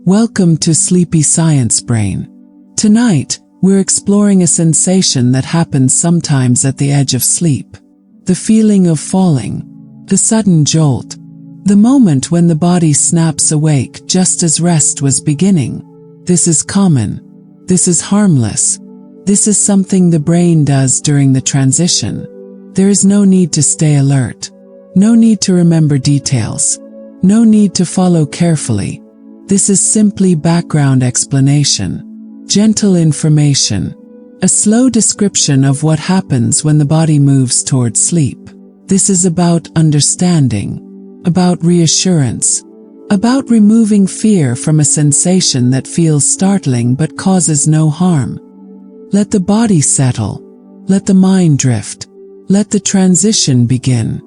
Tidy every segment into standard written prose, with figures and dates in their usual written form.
Welcome to Sleepy Science Brain. Tonight, we're exploring a sensation that happens sometimes at the edge of sleep. The feeling of falling. The sudden jolt. The moment when the body snaps awake just as rest was beginning. This is common. This is harmless. This is something the brain does during the transition. There is no need to stay alert. No need to remember details. No need to follow carefully. This is simply background explanation. Gentle information. A slow description of what happens when the body moves towards sleep. This is about understanding. About reassurance. About removing fear from a sensation that feels startling but causes no harm. Let the body settle. Let the mind drift. Let the transition begin.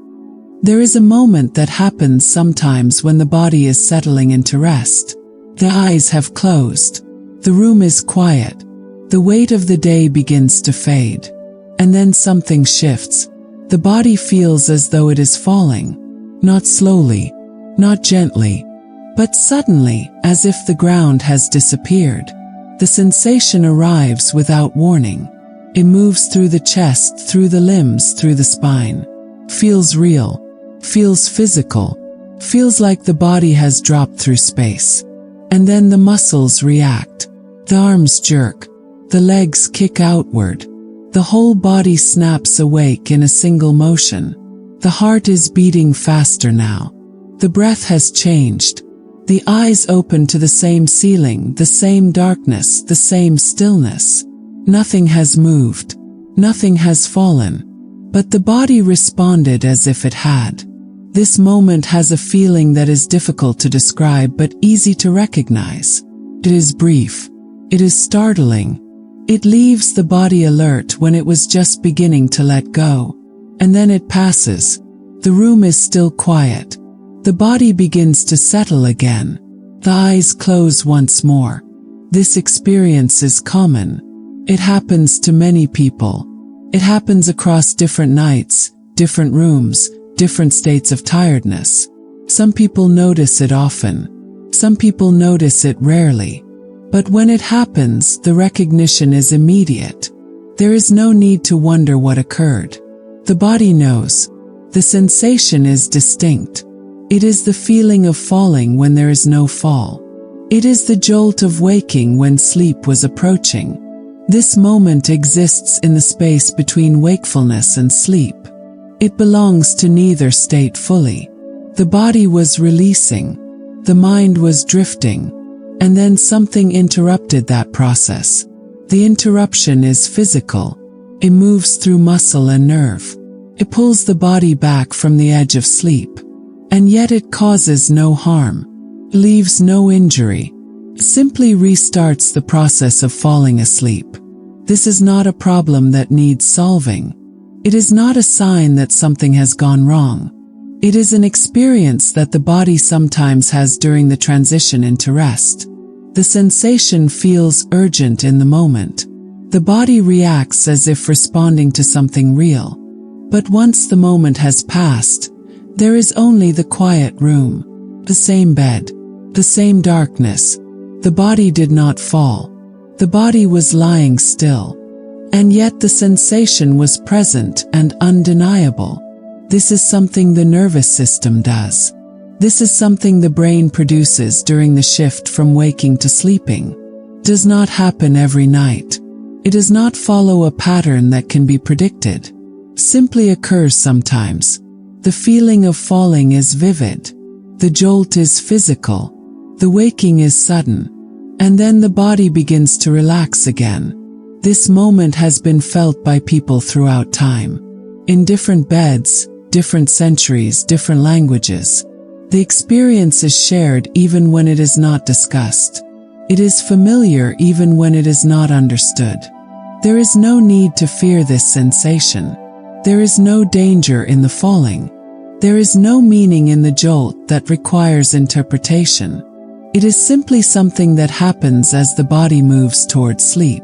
There is a moment that happens sometimes when the body is settling into rest. The eyes have closed. The room is quiet. The weight of the day begins to fade. And then something shifts. The body feels as though it is falling. Not slowly, not gently, but suddenly, as if the ground has disappeared. The sensation arrives without warning. It moves through the chest, through the limbs, through the spine. Feels real. Feels physical. Feels like the body has dropped through space. And then the muscles react. The arms jerk. The legs kick outward. The whole body snaps awake in a single motion. The heart is beating faster now. The breath has changed. The eyes open to the same ceiling, the same darkness, the same stillness. Nothing has moved. Nothing has fallen. But the body responded as if it had. This moment has a feeling that is difficult to describe but easy to recognize. It is brief. It is startling. It leaves the body alert when it was just beginning to let go. And then it passes. The room is still quiet. The body begins to settle again. The eyes close once more. This experience is common. It happens to many people. It happens across different nights, different rooms, different states of tiredness. Some people notice it often. Some people notice it rarely. But when it happens, the recognition is immediate. There is no need to wonder what occurred. The body knows. The sensation is distinct. It is the feeling of falling when there is no fall. It is the jolt of waking when sleep was approaching. This moment exists in the space between wakefulness and sleep. It belongs to neither state fully. The body was releasing. The mind was drifting. And then something interrupted that process. The interruption is physical. It moves through muscle and nerve. It pulls the body back from the edge of sleep. And yet it causes no harm. Leaves no injury. Simply restarts the process of falling asleep. This is not a problem that needs solving. It is not a sign that something has gone wrong. It is an experience that the body sometimes has during the transition into rest. The sensation feels urgent in the moment. The body reacts as if responding to something real. But once the moment has passed, there is only the quiet room, the same bed, the same darkness. The body did not fall. The body was lying still. And yet the sensation was present and undeniable. This is something the nervous system does. This is something the brain produces during the shift from waking to sleeping. It does not happen every night. It does not follow a pattern that can be predicted. Simply occurs sometimes. The feeling of falling is vivid. The jolt is physical. The waking is sudden. And then the body begins to relax again. This moment has been felt by people throughout time. In different beds, different centuries, different languages. The experience is shared even when it is not discussed. It is familiar even when it is not understood. There is no need to fear this sensation. There is no danger in the falling. There is no meaning in the jolt that requires interpretation. It is simply something that happens as the body moves towards sleep.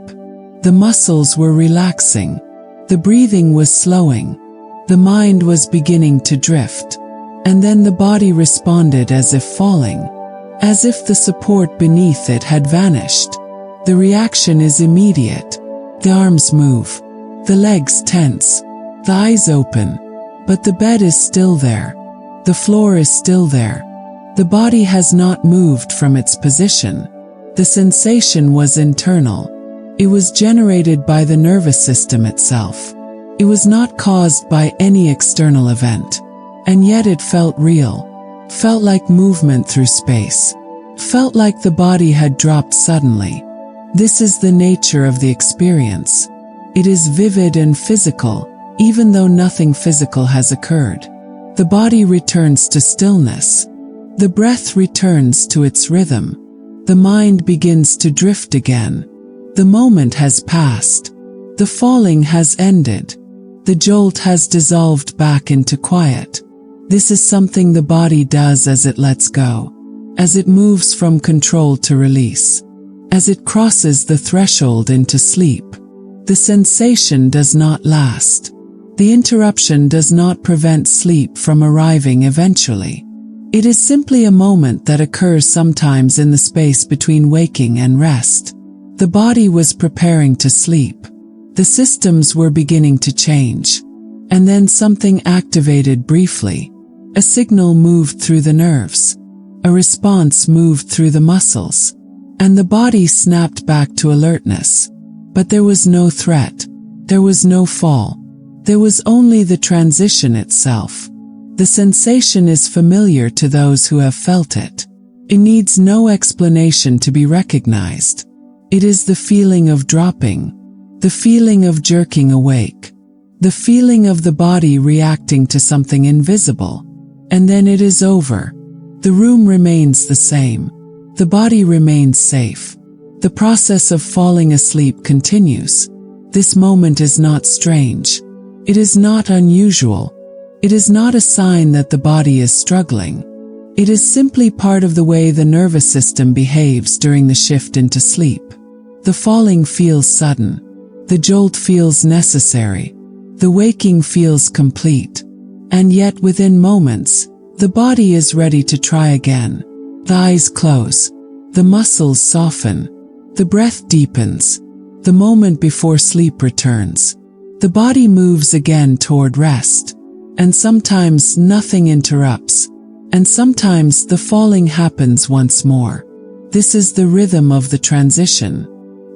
The muscles were relaxing. The breathing was slowing. The mind was beginning to drift. And then the body responded as if falling. as if the support beneath it had vanished. The reaction is immediate. The arms move, the legs tense, the eyes open, but the bed is still there. The floor is still there. The body has not moved from its position. The sensation was internal. It was generated by the nervous system itself. It was not caused by any external event. And yet it felt real. Felt like movement through space. Felt like the body had dropped suddenly. This is the nature of the experience. It is vivid and physical, even though nothing physical has occurred. The body returns to stillness. The breath returns to its rhythm. The mind begins to drift again. The moment has passed. The falling has ended. The jolt has dissolved back into quiet. This is something the body does as it lets go, as it moves from control to release, as it crosses the threshold into sleep. The sensation does not last. The interruption does not prevent sleep from arriving eventually. It is simply a moment that occurs sometimes in the space between waking and rest. The body was preparing to sleep. The systems were beginning to change. And then something activated briefly. A signal moved through the nerves. A response moved through the muscles. And the body snapped back to alertness. But there was no threat. There was no fall. There was only the transition itself. The sensation is familiar to those who have felt it. It needs no explanation to be recognized. It is the feeling of dropping, the feeling of jerking awake, the feeling of the body reacting to something invisible. And then it is over. The room remains the same. The body remains safe. The process of falling asleep continues. This moment is not strange. It is not unusual. It is not a sign that the body is struggling. It is simply part of the way the nervous system behaves during the shift into sleep. The falling feels sudden. The jolt feels necessary. The waking feels complete. And yet within moments, the body is ready to try again. The eyes close. The muscles soften. The breath deepens. The moment before sleep returns. The body moves again toward rest. And sometimes nothing interrupts. And sometimes the falling happens once more. This is the rhythm of the transition.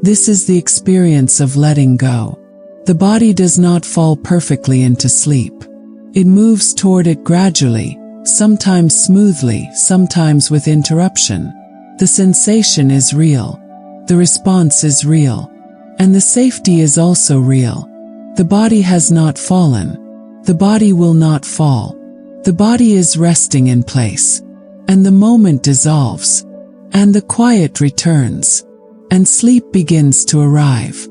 This is the experience of letting go. The body does not fall perfectly into sleep. It moves toward it gradually, sometimes smoothly, sometimes with interruption. The sensation is real. The response is real. And the safety is also real. The body has not fallen. The body will not fall. The body is resting in place. And the moment dissolves. And the quiet returns. And sleep begins to arrive.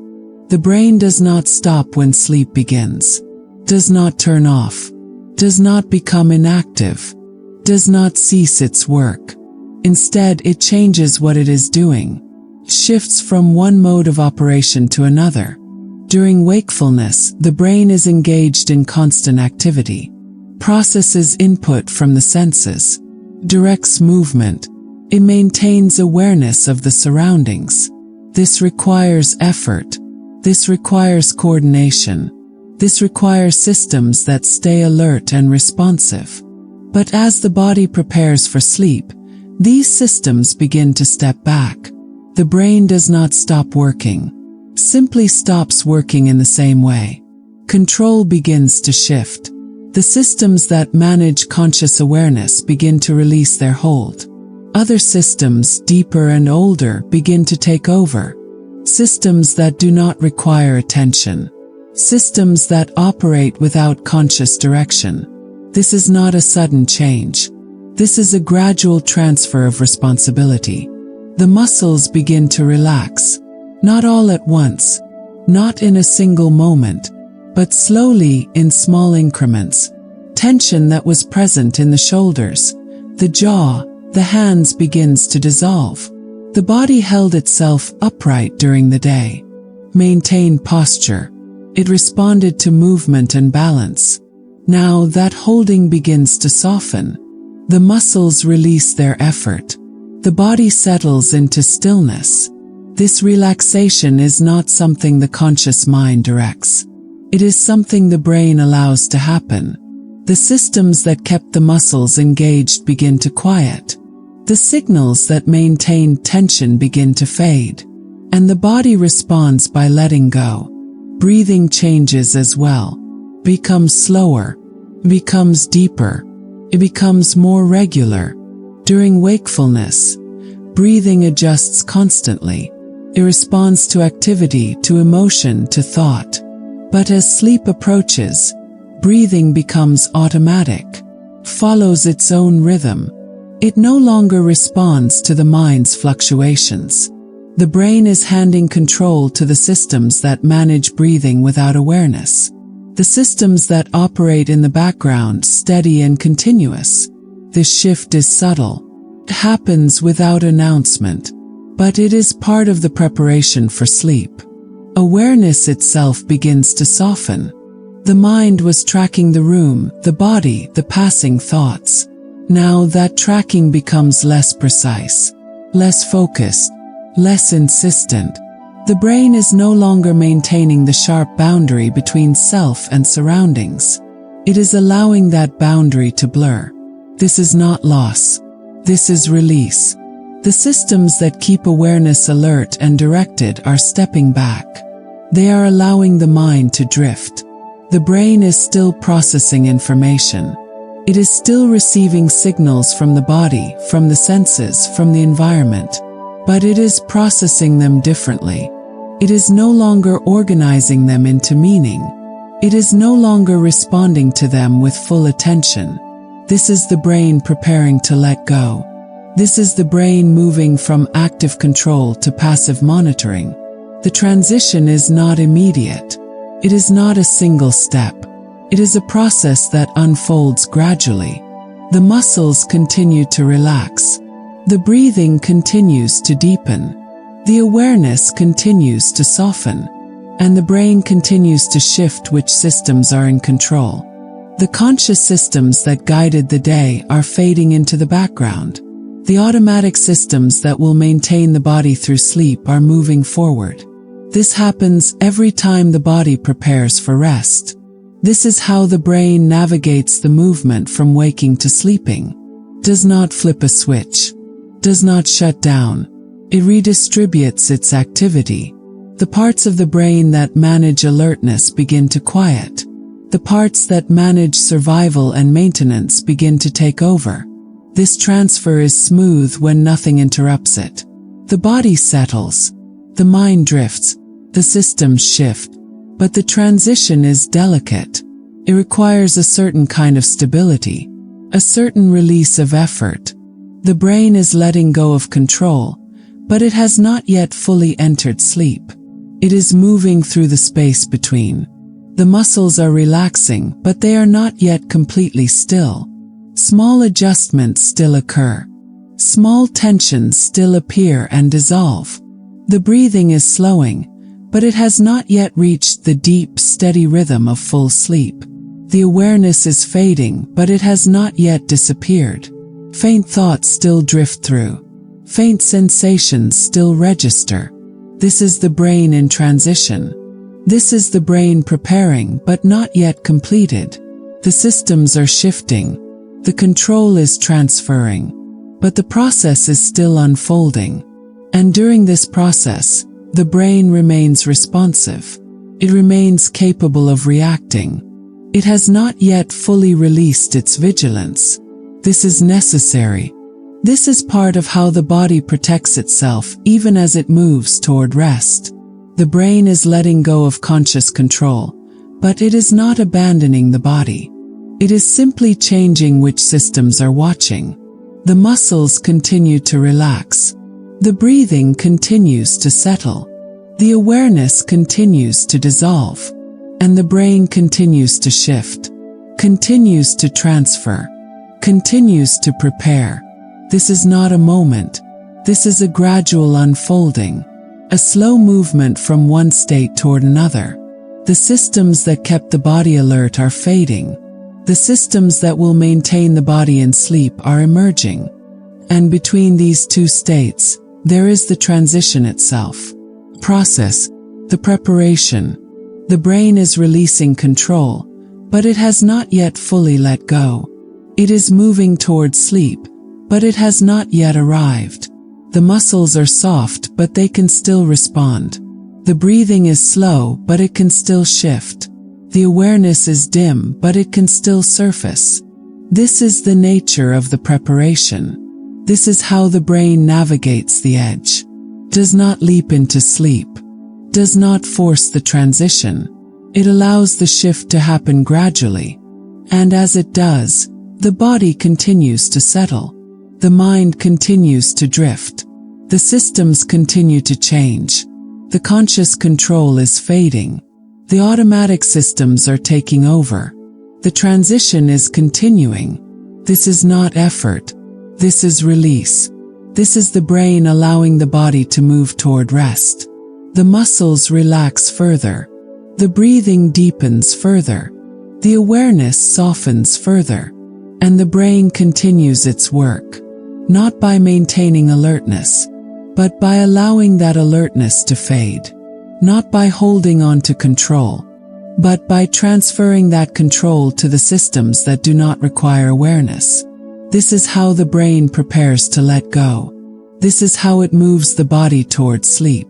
The brain does not stop when sleep begins. Does not turn off. Does not become inactive. Does not cease its work. Instead, it changes what it is doing. Shifts from one mode of operation to another. During wakefulness, the brain is engaged in constant activity. Processes input from the senses. Directs movement. It maintains awareness of the surroundings. This requires effort. This requires coordination. This requires systems that stay alert and responsive. But as the body prepares for sleep, these systems begin to step back. The brain does not stop working. Simply stops working in the same way. Control begins to shift. The systems that manage conscious awareness begin to release their hold. Other systems, deeper and older, begin to take over. Systems that do not require attention. Systems that operate without conscious direction. This is not a sudden change. This is a gradual transfer of responsibility. The muscles begin to relax. Not all at once. Not in a single moment. But slowly, in small increments. Tension that was present in the shoulders, the jaw, the hands begins to dissolve. The body held itself upright during the day. Maintained posture. It responded to movement and balance. Now that holding begins to soften. The muscles release their effort. The body settles into stillness. This relaxation is not something the conscious mind directs. It is something the brain allows to happen. The systems that kept the muscles engaged begin to quiet. The signals that maintained tension begin to fade. And the body responds by letting go. Breathing changes as well. Becomes slower. Becomes deeper. It becomes more regular. During wakefulness, breathing adjusts constantly. It responds to activity, to emotion, to thought. But as sleep approaches, breathing becomes automatic, follows its own rhythm. It no longer responds to the mind's fluctuations. The brain is handing control to the systems that manage breathing without awareness. The systems that operate in the background, steady and continuous. This shift is subtle. It happens without announcement, but it is part of the preparation for sleep. Awareness itself begins to soften. The mind was tracking the room, the body, the passing thoughts. Now that tracking becomes less precise, less focused, less insistent. The brain is no longer maintaining the sharp boundary between self and surroundings. It is allowing that boundary to blur. This is not loss. This is release. The systems that keep awareness alert and directed are stepping back. They are allowing the mind to drift. The brain is still processing information. It is still receiving signals from the body, from the senses, from the environment. But it is processing them differently. It is no longer organizing them into meaning. It is no longer responding to them with full attention. This is the brain preparing to let go. This is the brain moving from active control to passive monitoring. The transition is not immediate. It is not a single step. It is a process that unfolds gradually. The muscles continue to relax. The breathing continues to deepen. The awareness continues to soften. And the brain continues to shift which systems are in control. The conscious systems that guided the day are fading into the background. The automatic systems that will maintain the body through sleep are moving forward. This happens every time the body prepares for rest. This is how the brain navigates the movement from waking to sleeping. Does not flip a switch. Does not shut down. It redistributes its activity. The parts of the brain that manage alertness begin to quiet. The parts that manage survival and maintenance begin to take over. This transfer is smooth when nothing interrupts it. The body settles. The mind drifts. The systems shift. But the transition is delicate. It requires a certain kind of stability, a certain release of effort. The brain is letting go of control, but it has not yet fully entered sleep. It is moving through the space between. The muscles are relaxing, but they are not yet completely still. Small adjustments still occur. Small tensions still appear and dissolve. The breathing is slowing, but it has not yet reached the deep, steady rhythm of full sleep. The awareness is fading, but it has not yet disappeared. Faint thoughts still drift through. Faint sensations still register. This is the brain in transition. This is the brain preparing, but not yet completed. The systems are shifting. The control is transferring. But the process is still unfolding. And during this process, the brain remains responsive. It remains capable of reacting. It has not yet fully released its vigilance. This is necessary. This is part of how the body protects itself even as it moves toward rest. The brain is letting go of conscious control, but it is not abandoning the body. It is simply changing which systems are watching. The muscles continue to relax. The breathing continues to settle. The awareness continues to dissolve. And the brain continues to shift, continues to transfer, continues to prepare. This is not a moment. This is a gradual unfolding, a slow movement from one state toward another. The systems that kept the body alert are fading. The systems that will maintain the body in sleep are emerging. And between these two states, there is the transition itself. Process, the preparation. The brain is releasing control, but it has not yet fully let go. It is moving toward sleep, but it has not yet arrived. The muscles are soft, but they can still respond. The breathing is slow, but it can still shift. The awareness is dim, but it can still surface. This is the nature of the preparation. This is how the brain navigates the edge. Does not leap into sleep. Does not force the transition. It allows the shift to happen gradually. And as it does, the body continues to settle. The mind continues to drift. The systems continue to change. The conscious control is fading. The automatic systems are taking over. The transition is continuing. This is not effort. This is release. This is the brain allowing the body to move toward rest. The muscles relax further. The breathing deepens further. The awareness softens further. And the brain continues its work. Not by maintaining alertness, but by allowing that alertness to fade. Not by holding on to control, but by transferring that control to the systems that do not require awareness. This is how the brain prepares to let go. This is how it moves the body toward sleep.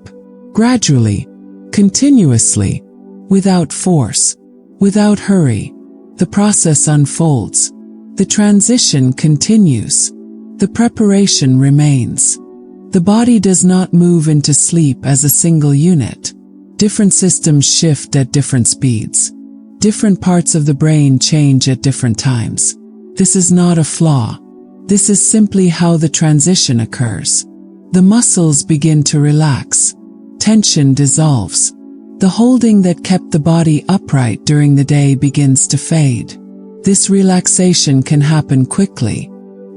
Gradually, continuously, without force, without hurry, the process unfolds. The transition continues. The preparation remains. The body does not move into sleep as a single unit. Different systems shift at different speeds. Different parts of the brain change at different times. This is not a flaw. This is simply how the transition occurs. The muscles begin to relax. Tension dissolves. The holding that kept the body upright during the day begins to fade. This relaxation can happen quickly.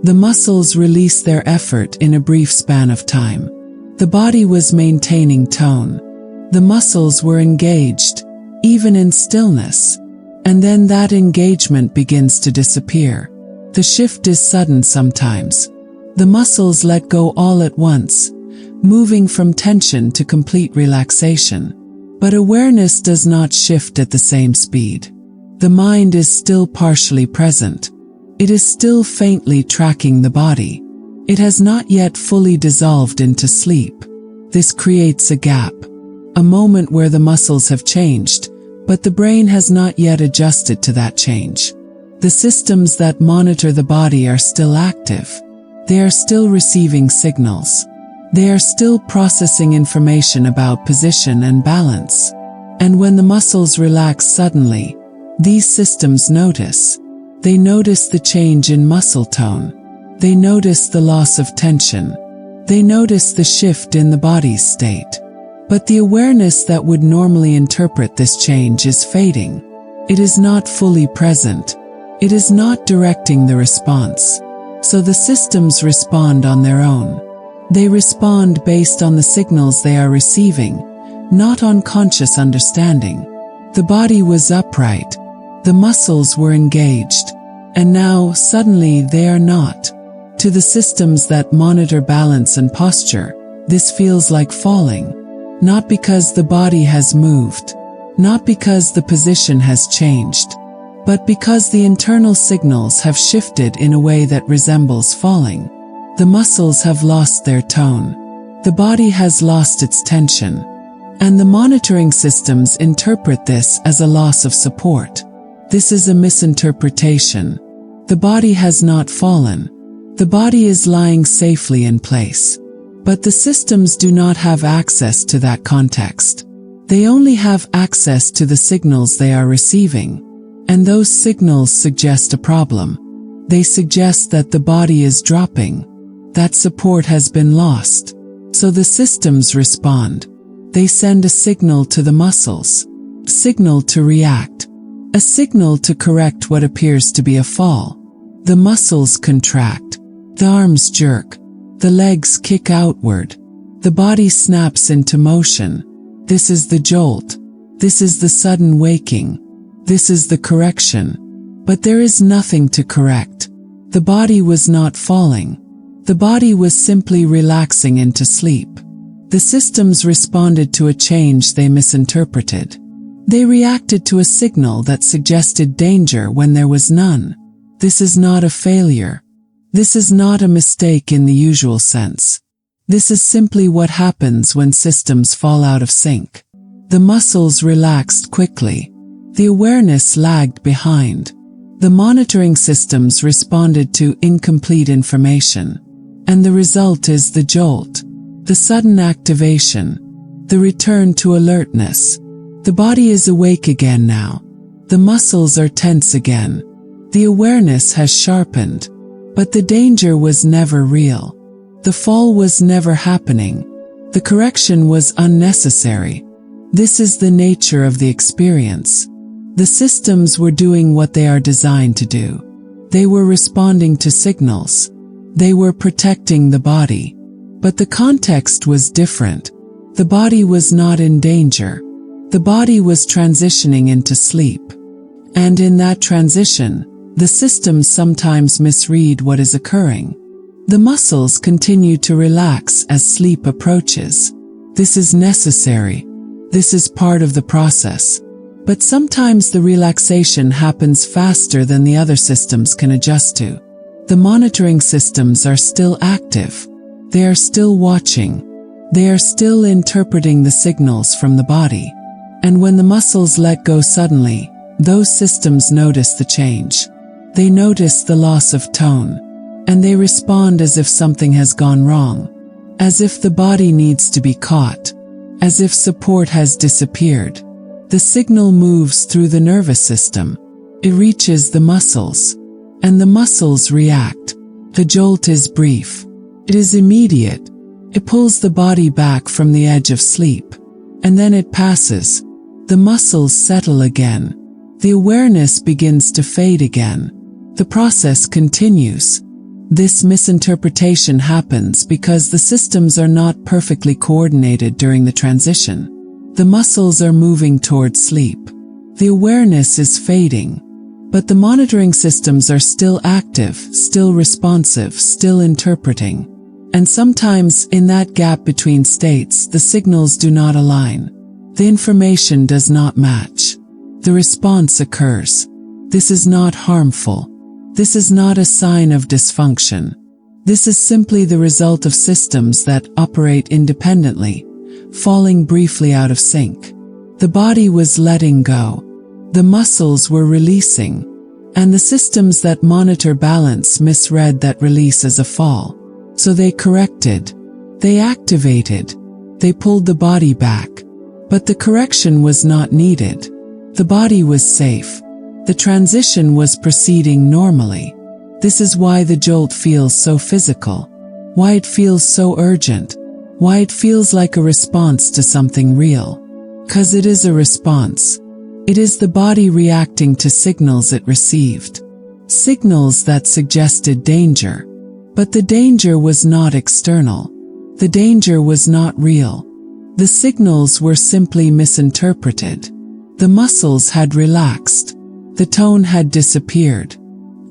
The muscles release their effort in a brief span of time. The body was maintaining tone. The muscles were engaged, even in stillness. And then that engagement begins to disappear. The shift is sudden sometimes. The muscles let go all at once, moving from tension to complete relaxation. But awareness does not shift at the same speed. The mind is still partially present. It is still faintly tracking the body. It has not yet fully dissolved into sleep. This creates a gap, a moment where the muscles have changed, but the brain has not yet adjusted to that change. The systems that monitor the body are still active. They are still receiving signals. They are still processing information about position and balance. And when the muscles relax suddenly, these systems notice. They notice the change in muscle tone. They notice the loss of tension. They notice the shift in the body's state. But the awareness that would normally interpret this change is fading. It is not fully present. It is not directing the response. So the systems respond on their own. They respond based on the signals they are receiving, not on conscious understanding. The body was upright. The muscles were engaged. And now, suddenly, they are not. To the systems that monitor balance and posture, this feels like falling. Not because the body has moved. Not because the position has changed. But because the internal signals have shifted in a way that resembles falling. The muscles have lost their tone. The body has lost its tension. And the monitoring systems interpret this as a loss of support. This is a misinterpretation. The body has not fallen. The body is lying safely in place. But the systems do not have access to that context. They only have access to the signals they are receiving. And those signals suggest a problem. They suggest that the body is dropping. That support has been lost. So the systems respond. They send a signal to the muscles. A signal to react. A signal to correct what appears to be a fall. The muscles contract. The arms jerk. The legs kick outward. The body snaps into motion. This is the jolt. This is the sudden waking. This is the correction. But there is nothing to correct. The body was not falling. The body was simply relaxing into sleep. The systems responded to a change they misinterpreted. They reacted to a signal that suggested danger when there was none. This is not a failure. This is not a mistake in the usual sense. This is simply what happens when systems fall out of sync. The muscles relaxed quickly. The awareness lagged behind. The monitoring systems responded to incomplete information. And the result is the jolt, the sudden activation, the return to alertness. The body is awake again now. The muscles are tense again. The awareness has sharpened. But the danger was never real. The fall was never happening. The correction was unnecessary. This is the nature of the experience. The systems were doing what they are designed to do. They were responding to signals. They were protecting the body. But the context was different. The body was not in danger. The body was transitioning into sleep. And in that transition, the systems sometimes misread what is occurring. The muscles continue to relax as sleep approaches. This is necessary. This is part of the process. But sometimes the relaxation happens faster than the other systems can adjust to. The monitoring systems are still active. They are still watching. They are still interpreting the signals from the body. And when the muscles let go suddenly, those systems notice the change. They notice the loss of tone. And they respond as if something has gone wrong. As if the body needs to be caught. As if support has disappeared. The signal moves through the nervous system. It reaches the muscles. And the muscles react. The jolt is brief. It is immediate. It pulls the body back from the edge of sleep. And then it passes. The muscles settle again. The awareness begins to fade again. The process continues. This misinterpretation happens because the systems are not perfectly coordinated during the transition. The muscles are moving toward sleep. The awareness is fading. But the monitoring systems are still active, still responsive, still interpreting. And sometimes, in that gap between states, the signals do not align. The information does not match. The response occurs. This is not harmful. This is not a sign of dysfunction. This is simply the result of systems that operate independently, falling briefly out of sync. The body was letting go. The muscles were releasing. And the systems that monitor balance misread that release as a fall. So they corrected. They activated. They pulled the body back. But the correction was not needed. The body was safe. The transition was proceeding normally. This is why the jolt feels so physical. Why it feels so urgent. Why it feels like a response to something real. 'Cause it is a response. It is the body reacting to signals it received. Signals that suggested danger. But the danger was not external. The danger was not real. The signals were simply misinterpreted. The muscles had relaxed. The tone had disappeared.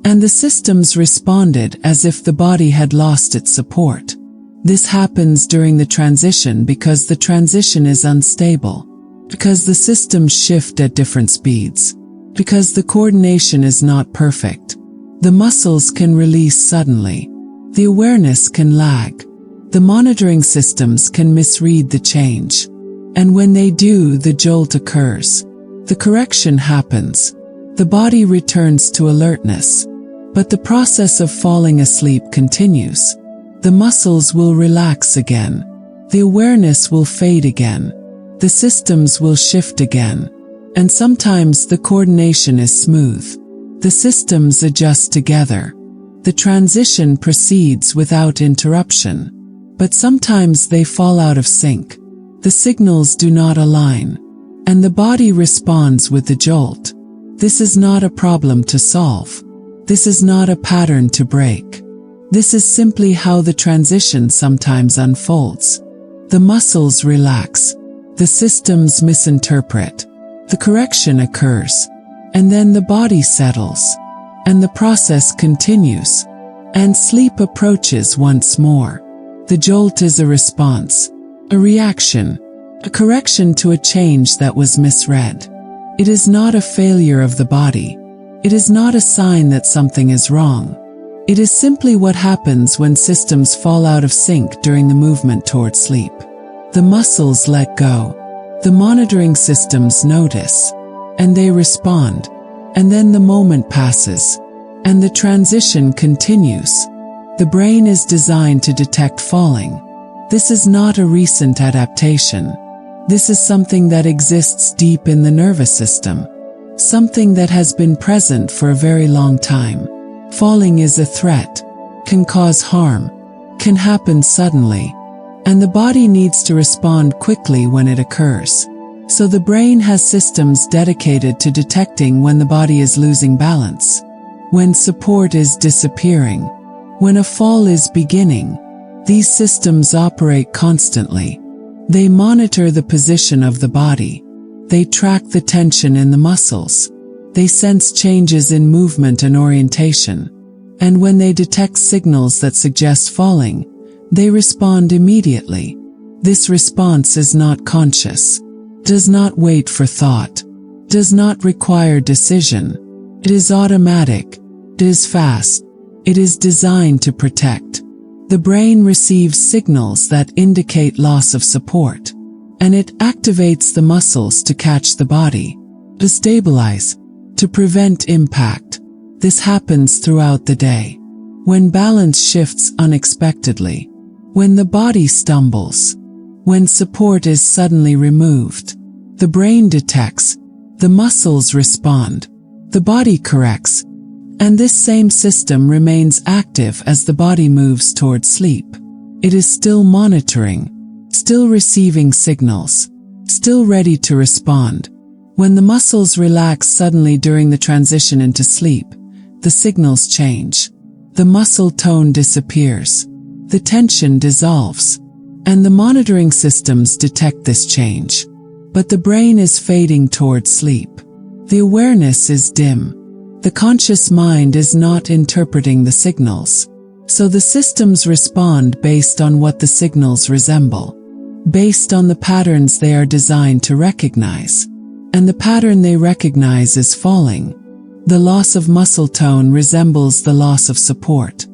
And the systems responded as if the body had lost its support. This happens during the transition because the transition is unstable. Because the systems shift at different speeds. Because the coordination is not perfect. The muscles can release suddenly. The awareness can lag. The monitoring systems can misread the change. And when they do, the jolt occurs. The correction happens. The body returns to alertness. But the process of falling asleep continues. The muscles will relax again. The awareness will fade again. The systems will shift again. And sometimes the coordination is smooth. The systems adjust together. The transition proceeds without interruption. But sometimes they fall out of sync. The signals do not align. And the body responds with the jolt. This is not a problem to solve. This is not a pattern to break. This is simply how the transition sometimes unfolds. The muscles relax. The systems misinterpret. The correction occurs. And then the body settles. And the process continues. and sleep approaches once more. The jolt is a response, a reaction, a correction to a change that was misread. It is not a failure of the body. It is not a sign that something is wrong. It is simply what happens when systems fall out of sync during the movement toward sleep. The muscles let go. The monitoring systems notice, and they respond, and then the moment passes, and the transition continues. The brain is designed to detect falling. This is not a recent adaptation. This is something that exists deep in the nervous system, something that has been present for a very long time. Falling is a threat, can cause harm, can happen suddenly, and the body needs to respond quickly when it occurs. So the brain has systems dedicated to detecting when the body is losing balance, when support is disappearing, when a fall is beginning. These systems operate constantly. They monitor the position of the body. They track the tension in the muscles. They sense changes in movement and orientation. And when they detect signals that suggest falling, they respond immediately. This response is not conscious, does not wait for thought, does not require decision. It is automatic. It is fast. It is designed to protect. The brain receives signals that indicate loss of support, and it activates the muscles to catch the body, to stabilize, to prevent impact. This happens throughout the day. When balance shifts unexpectedly, when the body stumbles, when support is suddenly removed, the brain detects, the muscles respond, the body corrects, and this same system remains active as the body moves toward sleep. It is still monitoring, still receiving signals, still ready to respond. When the muscles relax suddenly during the transition into sleep, the signals change. The muscle tone disappears. The tension dissolves. And the monitoring systems detect this change. But the brain is fading toward sleep. The awareness is dim. The conscious mind is not interpreting the signals. So the systems respond based on what the signals resemble, based on the patterns they are designed to recognize. And the pattern they recognize is falling. The loss of muscle tone resembles the loss of support.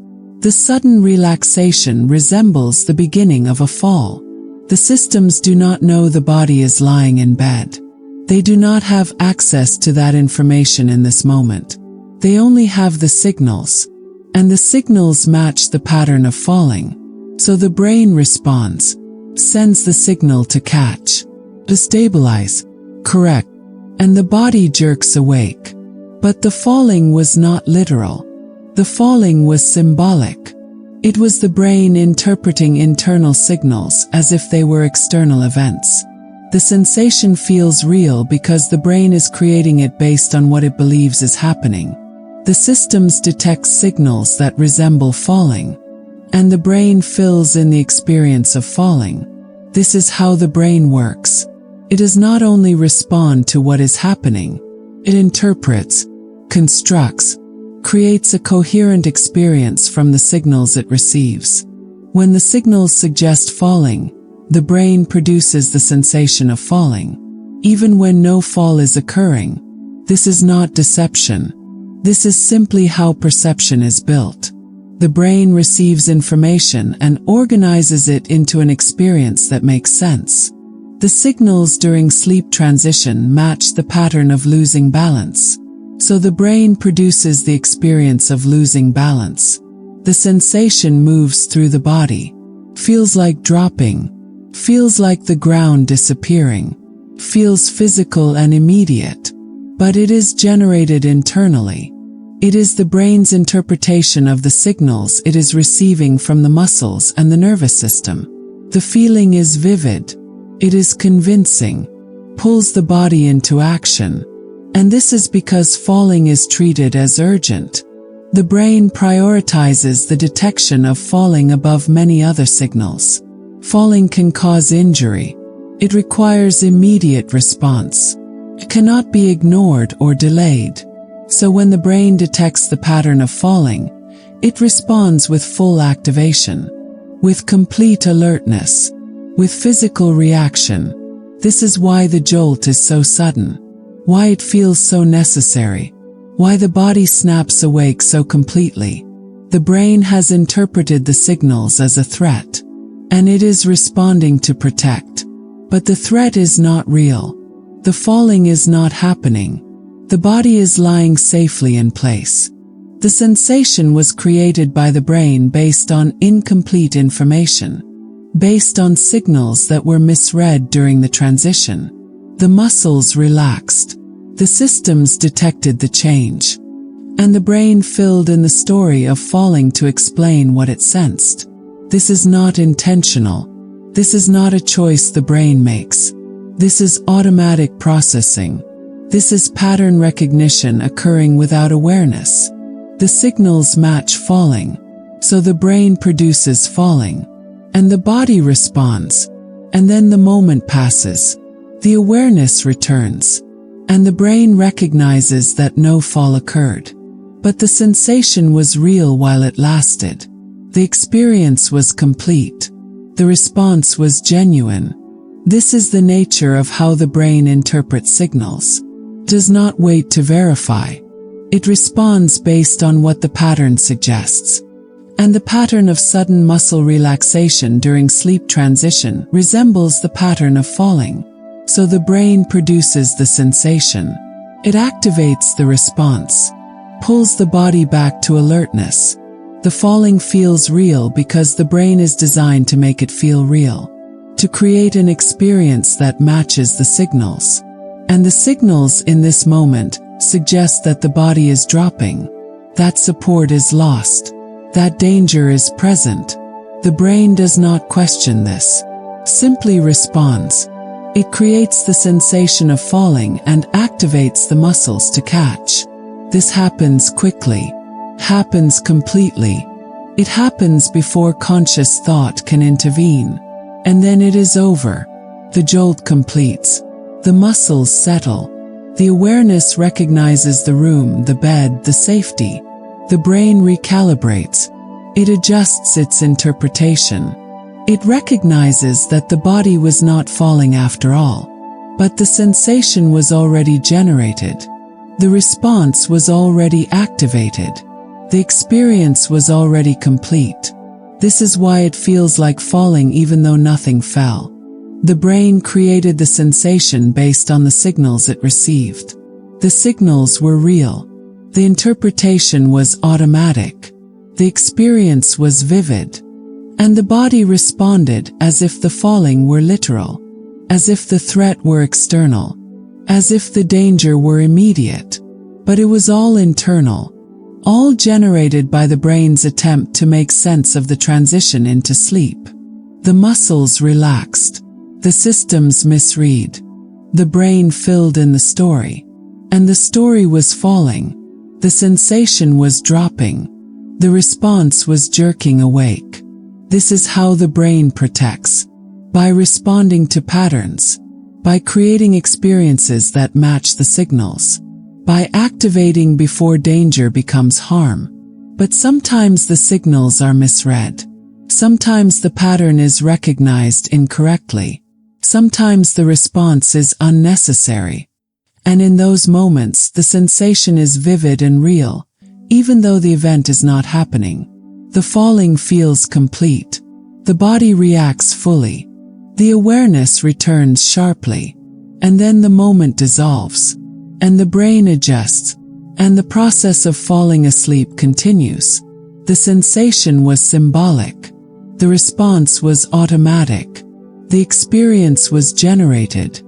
The sudden relaxation resembles the beginning of a fall. The systems do not know the body is lying in bed. They do not have access to that information in this moment. They only have the signals, and the signals match the pattern of falling. So the brain responds, sends the signal to catch, to stabilize, correct, and the body jerks awake. But the falling was not literal. The falling was symbolic. It was the brain interpreting internal signals as if they were external events. The sensation feels real because the brain is creating it based on what it believes is happening. The systems detect signals that resemble falling, and the brain fills in the experience of falling. This is how the brain works. It does not only respond to what is happening, it interprets, constructs, creates a coherent experience from the signals it receives. When the signals suggest falling, the brain produces the sensation of falling, even when no fall is occurring. This is not deception. This is simply how perception is built. The brain receives information and organizes it into an experience that makes sense. The signals during sleep transition match the pattern of losing balance. So the brain produces the experience of losing balance. The sensation moves through the body, feels like dropping, feels like the ground disappearing, feels physical and immediate, but it is generated internally. It is the brain's interpretation of the signals it is receiving from the muscles and the nervous system. The feeling is vivid. It is convincing, pulls the body into action. And this is because falling is treated as urgent. The brain prioritizes the detection of falling above many other signals. Falling can cause injury. It requires immediate response. It cannot be ignored or delayed. So when the brain detects the pattern of falling, It responds with full activation, with complete alertness, with physical reaction. This is why the jolt is so sudden, why it feels so necessary, why the body snaps awake so completely. The brain has interpreted the signals as a threat, and it is responding to protect. But the threat is not real. The falling is not happening. The body is lying safely in place. The sensation was created by the brain based on incomplete information, based on signals that were misread during the transition. The muscles relaxed. The systems detected the change. And the brain filled in the story of falling to explain what it sensed. This is not intentional. This is not a choice the brain makes. This is automatic processing. This is pattern recognition occurring without awareness. The signals match falling, so the brain produces falling, and the body responds, and then the moment passes. The awareness returns, and the brain recognizes that no fall occurred. But the sensation was real while it lasted. The experience was complete. The response was genuine. This is the nature of how the brain interprets signals. It does not wait to verify. It responds based on what the pattern suggests. And the pattern of sudden muscle relaxation during sleep transition resembles the pattern of falling. So the brain produces the sensation. It activates the response, pulls the body back to alertness. The falling feels real because the brain is designed to make it feel real, to create an experience that matches the signals. And the signals in this moment suggest that the body is dropping, that support is lost, that danger is present. The brain does not question this, simply responds. It creates the sensation of falling and activates the muscles to catch. This happens quickly, happens completely. It happens before conscious thought can intervene. And then it is over. The jolt completes. The muscles settle. The awareness recognizes the room, the bed, the safety. The brain recalibrates. It adjusts its interpretation. It recognizes that the body was not falling after all, but the sensation was already generated. The response was already activated. The experience was already complete. This is why it feels like falling even though nothing fell. The brain created the sensation based on the signals it received. The signals were real. The interpretation was automatic. The experience was vivid. And the body responded as if the falling were literal, as if the threat were external, as if the danger were immediate. But it was all internal, all generated by the brain's attempt to make sense of the transition into sleep. The muscles relaxed. The systems misread. The brain filled in the story. And the story was falling. The sensation was dropping. The response was jerking awake. This is how the brain protects. By responding to patterns. By creating experiences that match the signals. By activating before danger becomes harm. But sometimes the signals are misread. Sometimes the pattern is recognized incorrectly. Sometimes the response is unnecessary. And in those moments, the sensation is vivid and real, even though the event is not happening. The falling feels complete. The body reacts fully. The awareness returns sharply. And then the moment dissolves. And the brain adjusts. And the process of falling asleep continues. The sensation was symbolic. The response was automatic. The experience was generated.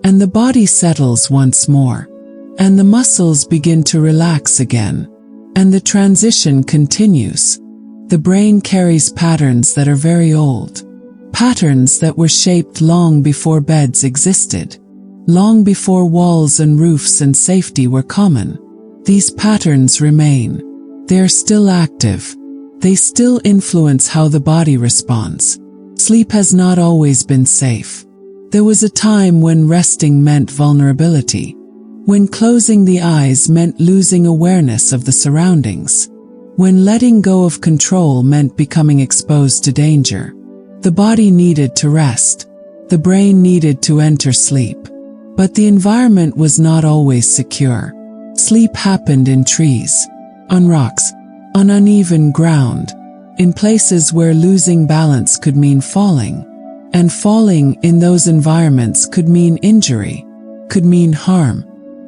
And the body settles once more. And the muscles begin to relax again. And the transition continues. The brain carries patterns that are very old. Patterns that were shaped long before beds existed. Long before walls and roofs and safety were common. These patterns remain. They are still active. They still influence how the body responds. Sleep has not always been safe. There was a time when resting meant vulnerability. When closing the eyes meant losing awareness of the surroundings. when letting go of control meant becoming exposed to danger. The body needed to rest. The brain needed to enter sleep. But the environment was not always secure. Sleep happened in trees, on rocks, on uneven ground, in places where losing balance could mean falling. And falling in those environments could mean injury, could mean harm,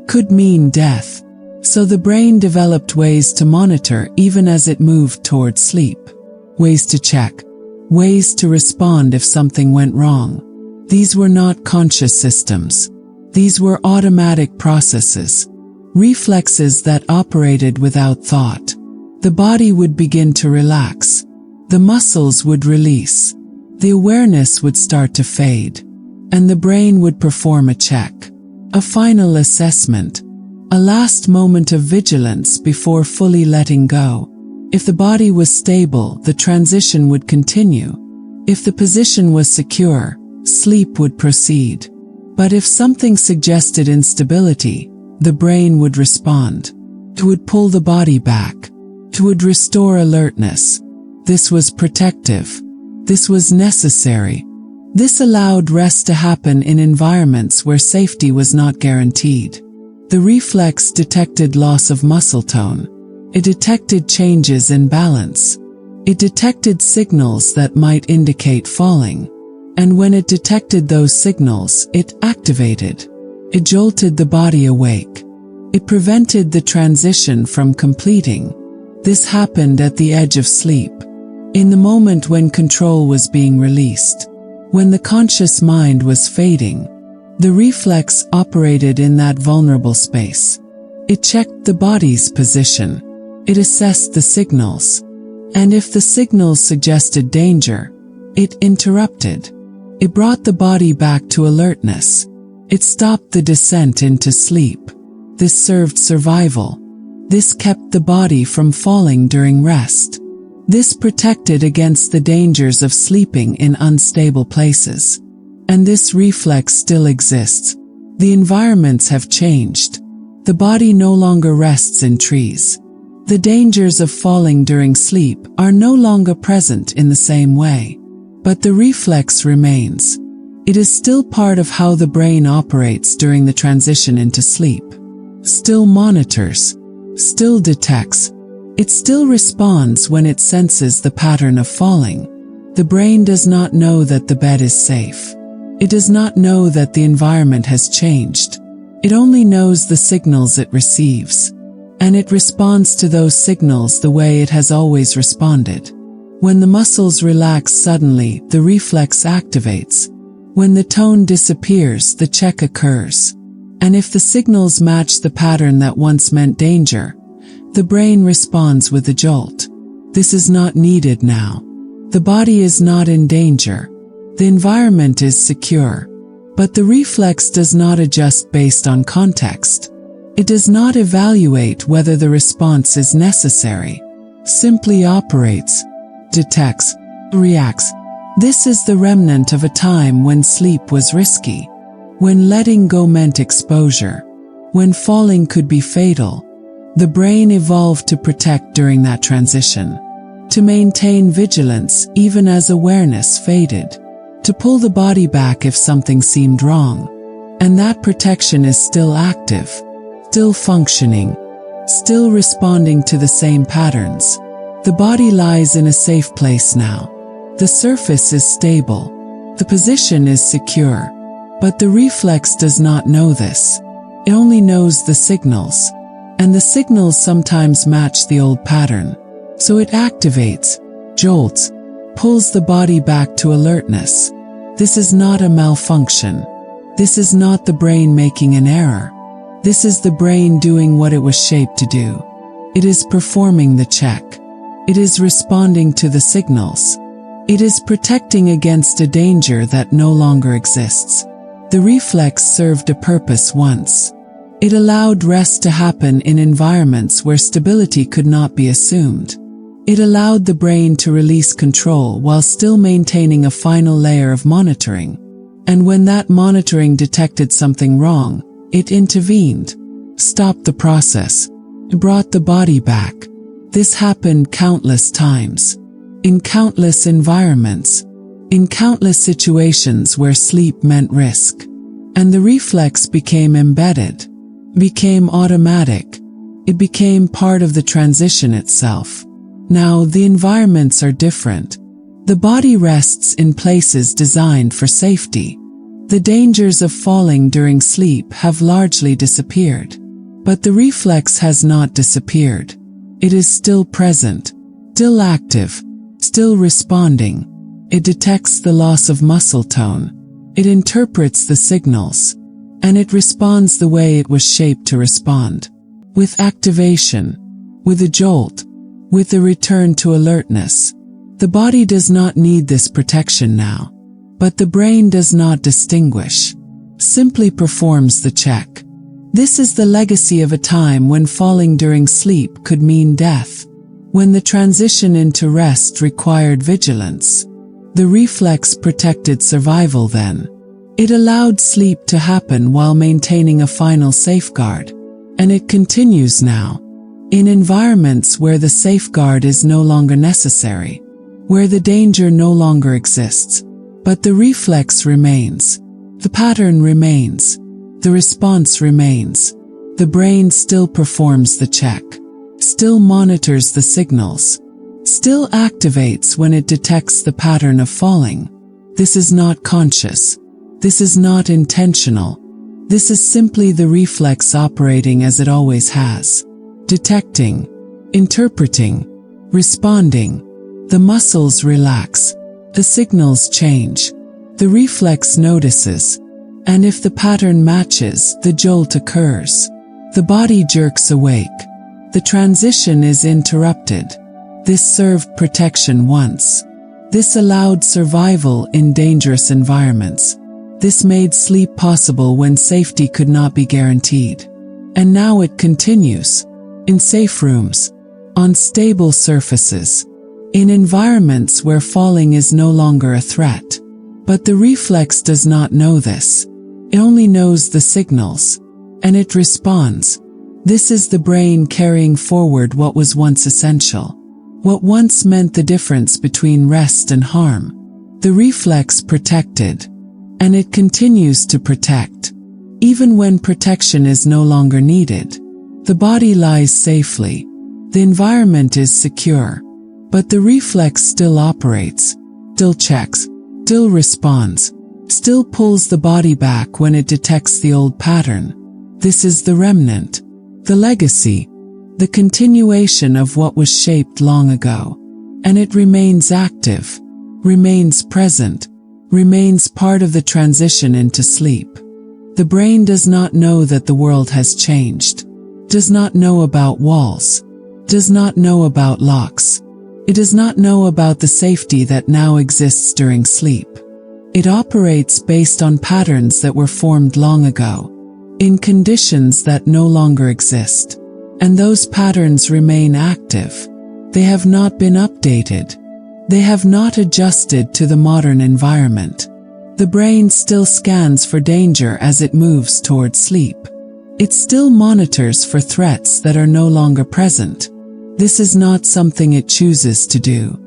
could mean death. So the brain developed ways to monitor even as it moved toward sleep. Ways to check. Ways to respond if something went wrong. These were not conscious systems. These were automatic processes. Reflexes that operated without thought. The body would begin to relax. The muscles would release. The awareness would start to fade. And the brain would perform a check. A final assessment. A last moment of vigilance before fully letting go. If the body was stable, the transition would continue. If the position was secure, sleep would proceed. But if something suggested instability, the brain would respond. It would pull the body back. It would restore alertness. This was protective. This was necessary. This allowed rest to happen in environments where safety was not guaranteed. The reflex detected loss of muscle tone. It detected changes in balance. It detected signals that might indicate falling. And when it detected those signals, it activated. It jolted the body awake. It prevented the transition from completing. This happened at the edge of sleep, in the moment when control was being released, when the conscious mind was fading. The reflex operated in that vulnerable space. It checked the body's position. It assessed the signals. And if the signals suggested danger, it interrupted. It brought the body back to alertness. It stopped the descent into sleep. This served survival. This kept the body from falling during rest. This protected against the dangers of sleeping in unstable places. And this reflex still exists. The environments have changed. The body no longer rests in trees. The dangers of falling during sleep are no longer present in the same way. But the reflex remains. It is still part of how the brain operates during the transition into sleep. Still monitors. Still detects. It still responds when it senses the pattern of falling. The brain does not know that the bed is safe. It does not know that the environment has changed. It only knows the signals it receives. And it responds to those signals the way it has always responded. When the muscles relax suddenly, the reflex activates. When the tone disappears, the check occurs. And if the signals match the pattern that once meant danger, the brain responds with a jolt. This is not needed now. The body is not in danger. The environment is secure. But the reflex does not adjust based on context. It does not evaluate whether the response is necessary. Simply operates, detects, reacts. This is the remnant of a time when sleep was risky, when letting go meant exposure, when falling could be fatal. The brain evolved to protect during that transition, to maintain vigilance even as awareness faded, to pull the body back if something seemed wrong. And that protection is still active, still functioning, still responding to the same patterns. The body lies in a safe place now. The surface is stable. The position is secure. But the reflex does not know this. It only knows the signals. And the signals sometimes match the old pattern. So it activates, jolts, pulls the body back to alertness. This is not a malfunction. This is not the brain making an error. This is the brain doing what it was shaped to do. It is performing the check. It is responding to the signals. It is protecting against a danger that no longer exists. The reflex served a purpose once. It allowed rest to happen in environments where stability could not be assumed. It allowed the brain to release control while still maintaining a final layer of monitoring. And when that monitoring detected something wrong, it intervened, stopped the process, brought the body back. This happened countless times, in countless environments, in countless situations where sleep meant risk. And the reflex became embedded, became automatic. It became part of the transition itself. Now the environments are different. The body rests in places designed for safety. The dangers of falling during sleep have largely disappeared. But the reflex has not disappeared. It is still present, still active, still responding. It detects the loss of muscle tone. It interprets the signals. And it responds the way it was shaped to respond. With activation, with a jolt, with a return to alertness. The body does not need this protection now. But the brain does not distinguish. Simply performs the check. This is the legacy of a time when falling during sleep could mean death. When the transition into rest required vigilance. The reflex protected survival then. It allowed sleep to happen while maintaining a final safeguard. And it continues now. In environments where the safeguard is no longer necessary. Where the danger no longer exists. But the reflex remains. The pattern remains. The response remains. The brain still performs the check. Still monitors the signals. Still activates when it detects the pattern of falling. This is not conscious. This is not intentional. This is simply the reflex operating as it always has. Detecting, interpreting, responding. The muscles relax. The signals change. The reflex notices. And if the pattern matches, the jolt occurs. The body jerks awake. The transition is interrupted. This served protection once. This allowed survival in dangerous environments. This made sleep possible when safety could not be guaranteed. And now it continues. In safe rooms. On stable surfaces. In environments where falling is no longer a threat. But the reflex does not know this. It only knows the signals. And it responds. This is the brain carrying forward what was once essential. What once meant the difference between rest and harm. The reflex protected. And it continues to protect. Even when protection is no longer needed. The body lies safely. The environment is secure. But the reflex still operates. Still checks. Still responds. Still pulls the body back when it detects the old pattern. This is the remnant. The legacy. The continuation of what was shaped long ago. And it remains active. Remains present. Remains part of the transition into sleep. The brain does not know that the world has changed. Does not know about walls. Does not know about locks. It does not know about the safety that now exists during sleep. It operates based on patterns that were formed long ago. In conditions that no longer exist. And those patterns remain active. They have not been updated. They have not adjusted to the modern environment. The brain still scans for danger as it moves toward sleep. It still monitors for threats that are no longer present. This is not something it chooses to do.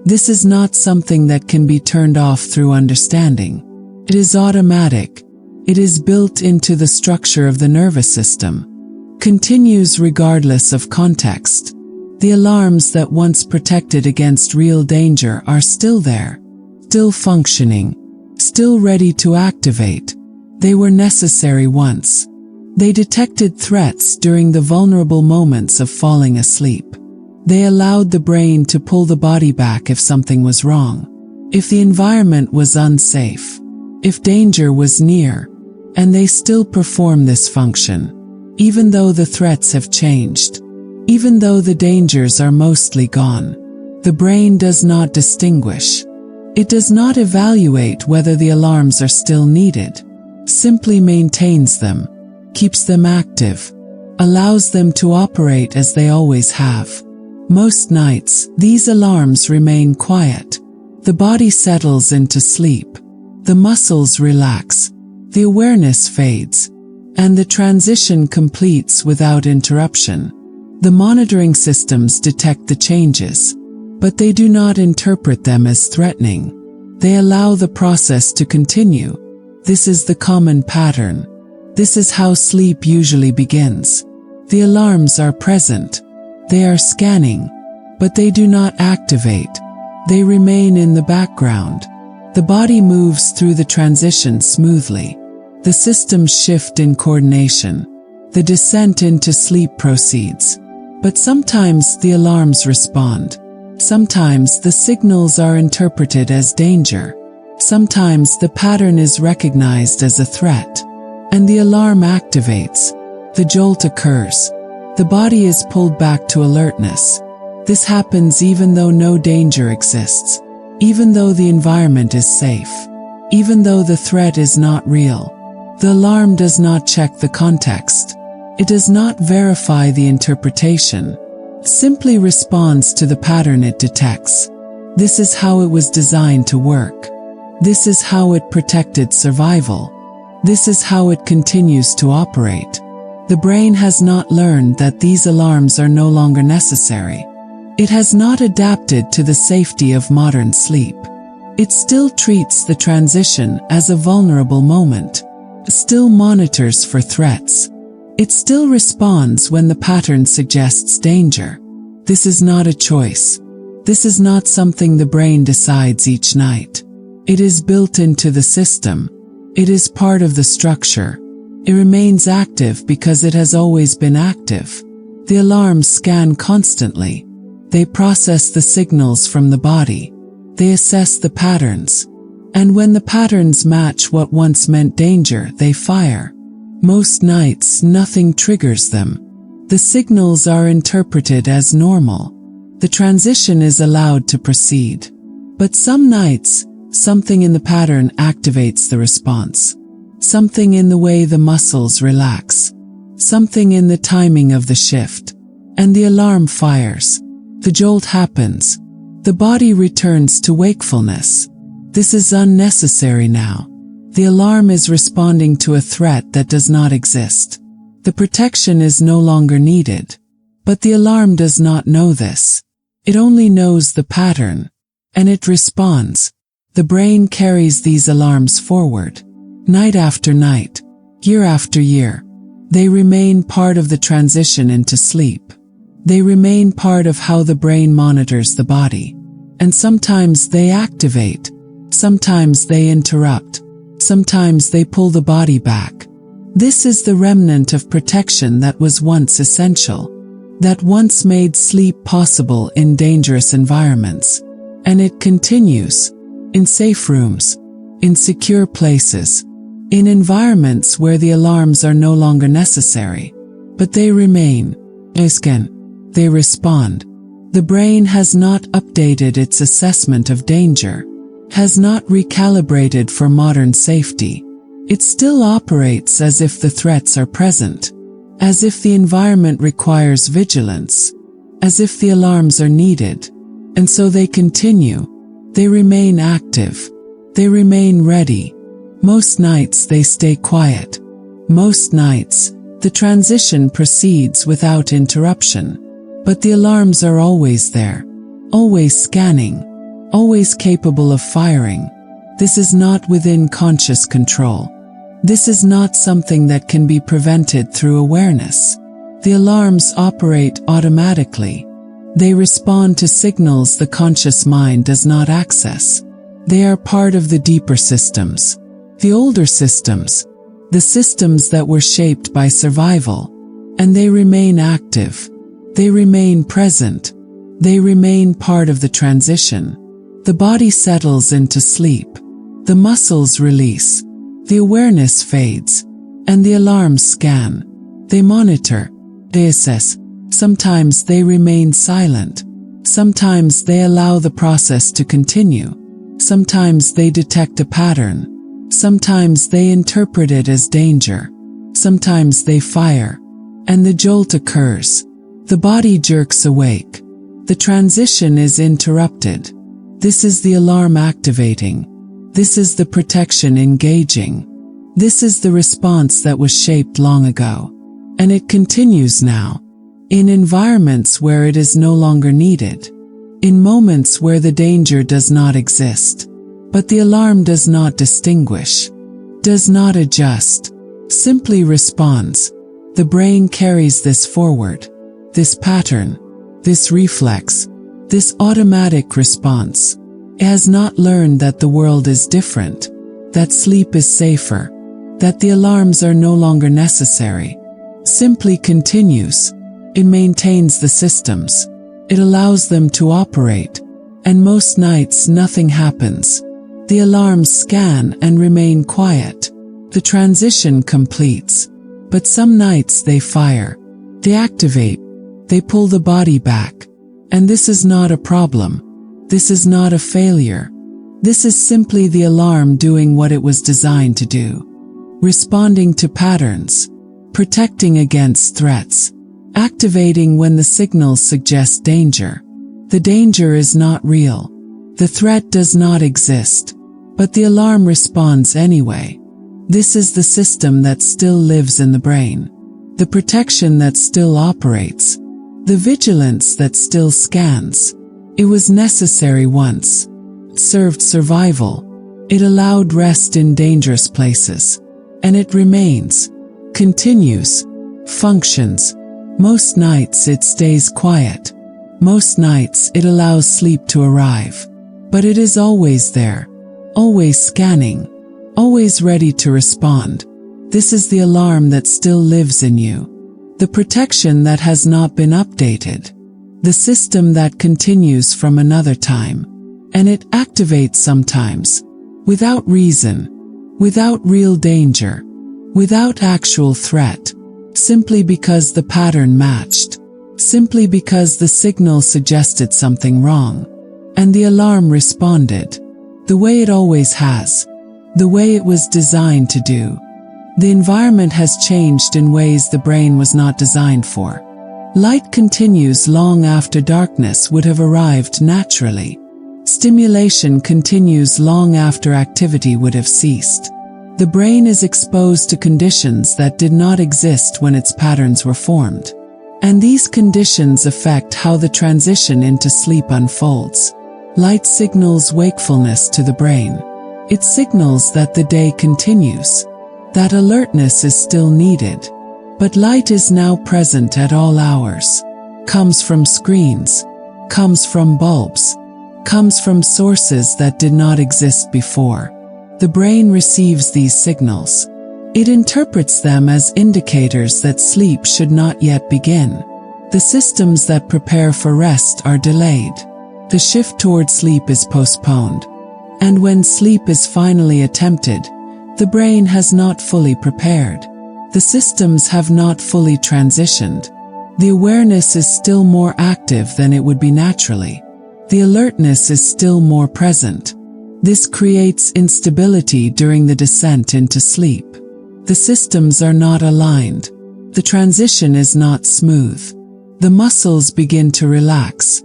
This is not something that can be turned off through understanding. It is automatic. It is built into the structure of the nervous system. Continues regardless of context. The alarms that once protected against real danger are still there. Still functioning. Still ready to activate. They were necessary once. They detected threats during the vulnerable moments of falling asleep. They allowed the brain to pull the body back if something was wrong. If the environment was unsafe. If danger was near. And they still perform this function. Even though the threats have changed. Even though the dangers are mostly gone. The brain does not distinguish. It does not evaluate whether the alarms are still needed. Simply maintains them. Keeps them active. Allows them to operate as they always have. Most nights, these alarms remain quiet. The body settles into sleep. The muscles relax. The awareness fades. And the transition completes without interruption. The monitoring systems detect the changes, but they do not interpret them as threatening. They allow the process to continue. This is the common pattern. This is how sleep usually begins. The alarms are present. They are scanning, but they do not activate. They remain in the background. The body moves through the transition smoothly. The systems shift in coordination. The descent into sleep proceeds. But sometimes the alarms respond. Sometimes the signals are interpreted as danger. Sometimes the pattern is recognized as a threat. And the alarm activates. The jolt occurs. The body is pulled back to alertness. This happens even though no danger exists. Even though the environment is safe. Even though the threat is not real. The alarm does not check the context. It does not verify the interpretation. It simply responds to the pattern it detects. This is how it was designed to work. This is how it protected survival. This is how it continues to operate. The brain has not learned that these alarms are no longer necessary. It has not adapted to the safety of modern sleep. It still treats the transition as a vulnerable moment. It still monitors for threats. It still responds when the pattern suggests danger. This is not a choice. This is not something the brain decides each night. It is built into the system. It is part of the structure. It remains active because it has always been active. The alarms scan constantly. They process the signals from the body. They assess the patterns. And when the patterns match what once meant danger, they fire. Most nights, nothing triggers them. The signals are interpreted as normal. The transition is allowed to proceed. But some nights, something in the pattern activates the response. Something in the way the muscles relax. Something in the timing of the shift. And the alarm fires. The jolt happens. The body returns to wakefulness. This is unnecessary now. The alarm is responding to a threat that does not exist. The protection is no longer needed. But the alarm does not know this. It only knows the pattern. And it responds. The brain carries these alarms forward. Night after night. Year after year. They remain part of the transition into sleep. They remain part of how the brain monitors the body. And sometimes they activate. Sometimes they interrupt. Sometimes they pull the body back. This is the remnant of protection that was once essential. That once made sleep possible in dangerous environments. And it continues. In safe rooms. In secure places. In environments where the alarms are no longer necessary. But they remain. They respond. The brain has not updated its assessment of danger. Has not recalibrated for modern safety. It still operates as if the threats are present. As if the environment requires vigilance. As if the alarms are needed. And so they continue. They remain active. They remain ready. Most nights they stay quiet. Most nights, the transition proceeds without interruption. But the alarms are always there. Always scanning. Always capable of firing. This is not within conscious control. This is not something that can be prevented through awareness. The alarms operate automatically. They respond to signals the conscious mind does not access. They are part of the deeper systems. The older systems. The systems that were shaped by survival. And they remain active. They remain present. They remain part of the transition. The body settles into sleep. The muscles release. The awareness fades. And the alarms scan. They monitor. They assess. Sometimes they remain silent. Sometimes they allow the process to continue. Sometimes they detect a pattern. Sometimes they interpret it as danger. Sometimes they fire. And the jolt occurs. The body jerks awake. The transition is interrupted. This is the alarm activating. This is the protection engaging. This is the response that was shaped long ago. And it continues now. in environments where it is no longer needed, in moments where the danger does not exist. But the alarm does not distinguish, does not adjust, simply responds. The brain carries this forward, this pattern, this reflex, this automatic response. It has not learned that the world is different, that sleep is safer, that the alarms are no longer necessary. Simply continues. It maintains the systems. It allows them to operate. And most nights nothing happens. The alarms scan and remain quiet. The transition completes. But some nights they fire. They activate. They pull the body back. And this is not a problem. This is not a failure. This is simply the alarm doing what it was designed to do. Responding to patterns. Protecting against threats. Activating when the signals suggest danger. The danger is not real. The threat does not exist. But the alarm responds anyway. This is the system that still lives in the brain. The protection that still operates. The vigilance that still scans. It was necessary once. It served survival. It allowed rest in dangerous places. And it remains. Continues. Functions. Most nights it stays quiet. Most nights it allows sleep to arrive. But it is always there. Always scanning. Always ready to respond. This is the alarm that still lives in you. The protection that has not been updated. The system that continues from another time. And it activates sometimes. Without reason. Without real danger. Without actual threat. Simply because the pattern matched. Simply because the signal suggested something wrong. And the alarm responded. The way it always has. The way it was designed to do. The environment has changed in ways the brain was not designed for. Light continues long after darkness would have arrived naturally. Stimulation continues long after activity would have ceased. The brain is exposed to conditions that did not exist when its patterns were formed. And these conditions affect how the transition into sleep unfolds. Light signals wakefulness to the brain. It signals that the day continues, that alertness is still needed. But light is now present at all hours. Comes from screens. Comes from bulbs. Comes from sources that did not exist before. The brain receives these signals. It interprets them as indicators that sleep should not yet begin. The systems that prepare for rest are delayed. The shift toward sleep is postponed. And when sleep is finally attempted, the brain has not fully prepared. The systems have not fully transitioned. The awareness is still more active than it would be naturally. The alertness is still more present. This creates instability during the descent into sleep. The systems are not aligned. The transition is not smooth. The muscles begin to relax.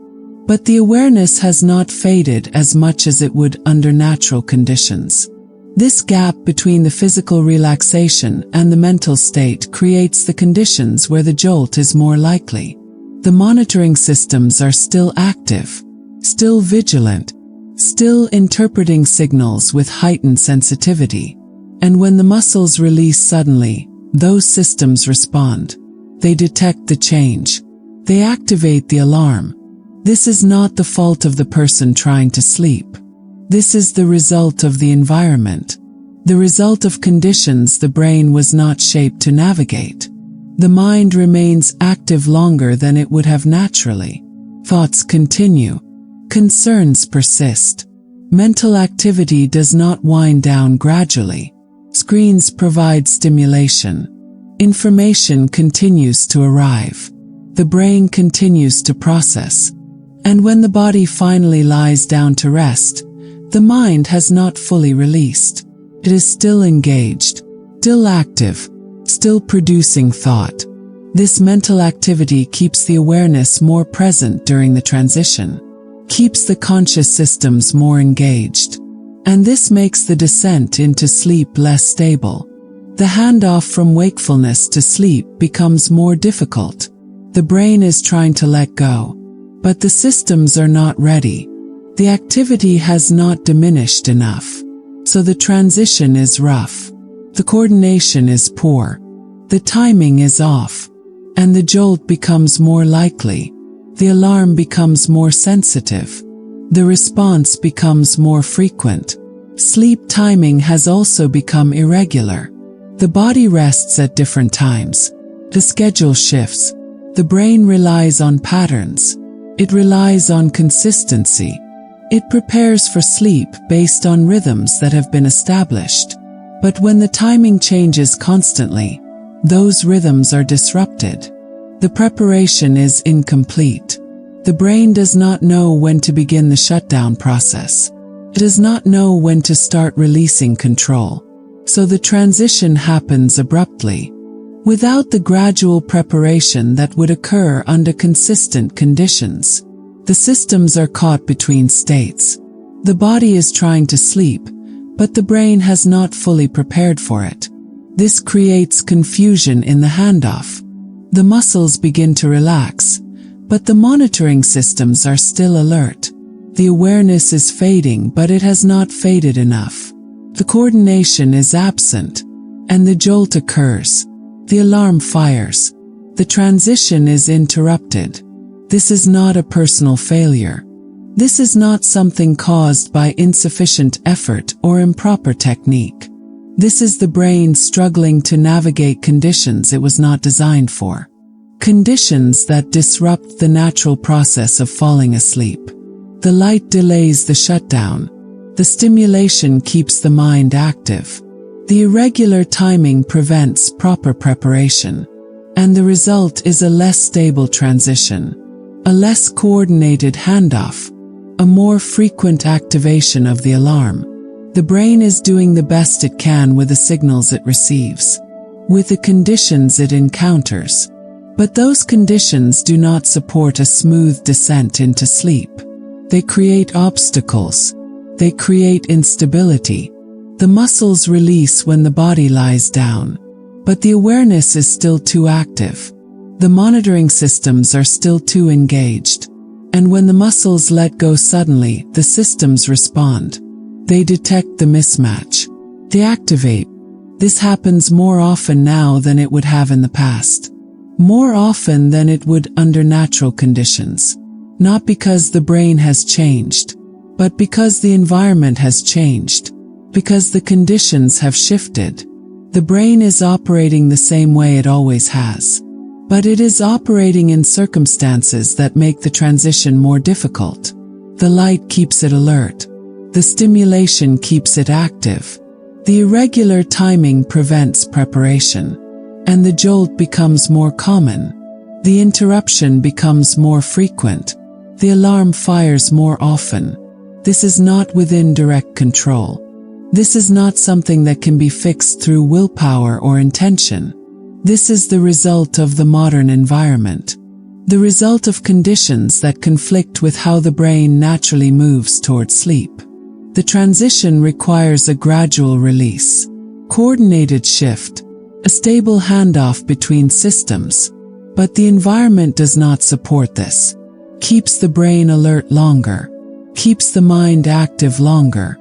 But the awareness has not faded as much as it would under natural conditions. This gap between the physical relaxation and the mental state creates the conditions where the jolt is more likely. The monitoring systems are still active, still vigilant, still interpreting signals with heightened sensitivity. And when the muscles release suddenly, those systems respond. They detect the change. They activate the alarm. This is not the fault of the person trying to sleep. This is the result of the environment. The result of conditions the brain was not shaped to navigate. The mind remains active longer than it would have naturally. Thoughts continue. Concerns persist. Mental activity does not wind down gradually. Screens provide stimulation. Information continues to arrive. The brain continues to process. And when the body finally lies down to rest, the mind has not fully released. It is still engaged, still active, still producing thought. This mental activity keeps the awareness more present during the transition, keeps the conscious systems more engaged. And this makes the descent into sleep less stable. The handoff from wakefulness to sleep becomes more difficult. The brain is trying to let go, but the systems are not ready. The activity has not diminished enough, so the transition is rough. The coordination is poor. The timing is off, and the jolt becomes more likely. The alarm becomes more sensitive. The response becomes more frequent. Sleep timing has also become irregular. The body rests at different times. The schedule shifts. The brain relies on patterns. It relies on consistency. It prepares for sleep based on rhythms that have been established. But when the timing changes constantly, those rhythms are disrupted. The preparation is incomplete. The brain does not know when to begin the shutdown process. It does not know when to start releasing control. So the transition happens abruptly, without the gradual preparation that would occur under consistent conditions. The systems are caught between states. The body is trying to sleep, but the brain has not fully prepared for it. This creates confusion in the handoff. The muscles begin to relax, but the monitoring systems are still alert. The awareness is fading, but it has not faded enough. The coordination is absent, and the jolt occurs. The alarm fires. The transition is interrupted. This is not a personal failure. This is not something caused by insufficient effort or improper technique. This is the brain struggling to navigate conditions it was not designed for. Conditions that disrupt the natural process of falling asleep. The light delays the shutdown. The stimulation keeps the mind active. The irregular timing prevents proper preparation. And the result is a less stable transition, a less coordinated handoff, a more frequent activation of the alarm. The brain is doing the best it can with the signals it receives, with the conditions it encounters. But those conditions do not support a smooth descent into sleep. They create obstacles. They create instability. The muscles release when the body lies down, but the awareness is still too active. The monitoring systems are still too engaged. And when the muscles let go suddenly, the systems respond. They detect the mismatch. They activate. This happens more often now than it would have in the past. More often than it would under natural conditions. Not because the brain has changed, but because the environment has changed. Because the conditions have shifted. The brain is operating the same way it always has. But it is operating in circumstances that make the transition more difficult. The light keeps it alert. The stimulation keeps it active. The irregular timing prevents preparation. And the jolt becomes more common. The interruption becomes more frequent. The alarm fires more often. This is not within direct control. This is not something that can be fixed through willpower or intention. This is the result of the modern environment. The result of conditions that conflict with how the brain naturally moves toward sleep. The transition requires a gradual release, coordinated shift, a stable handoff between systems. But the environment does not support this. Keeps the brain alert longer. Keeps the mind active longer.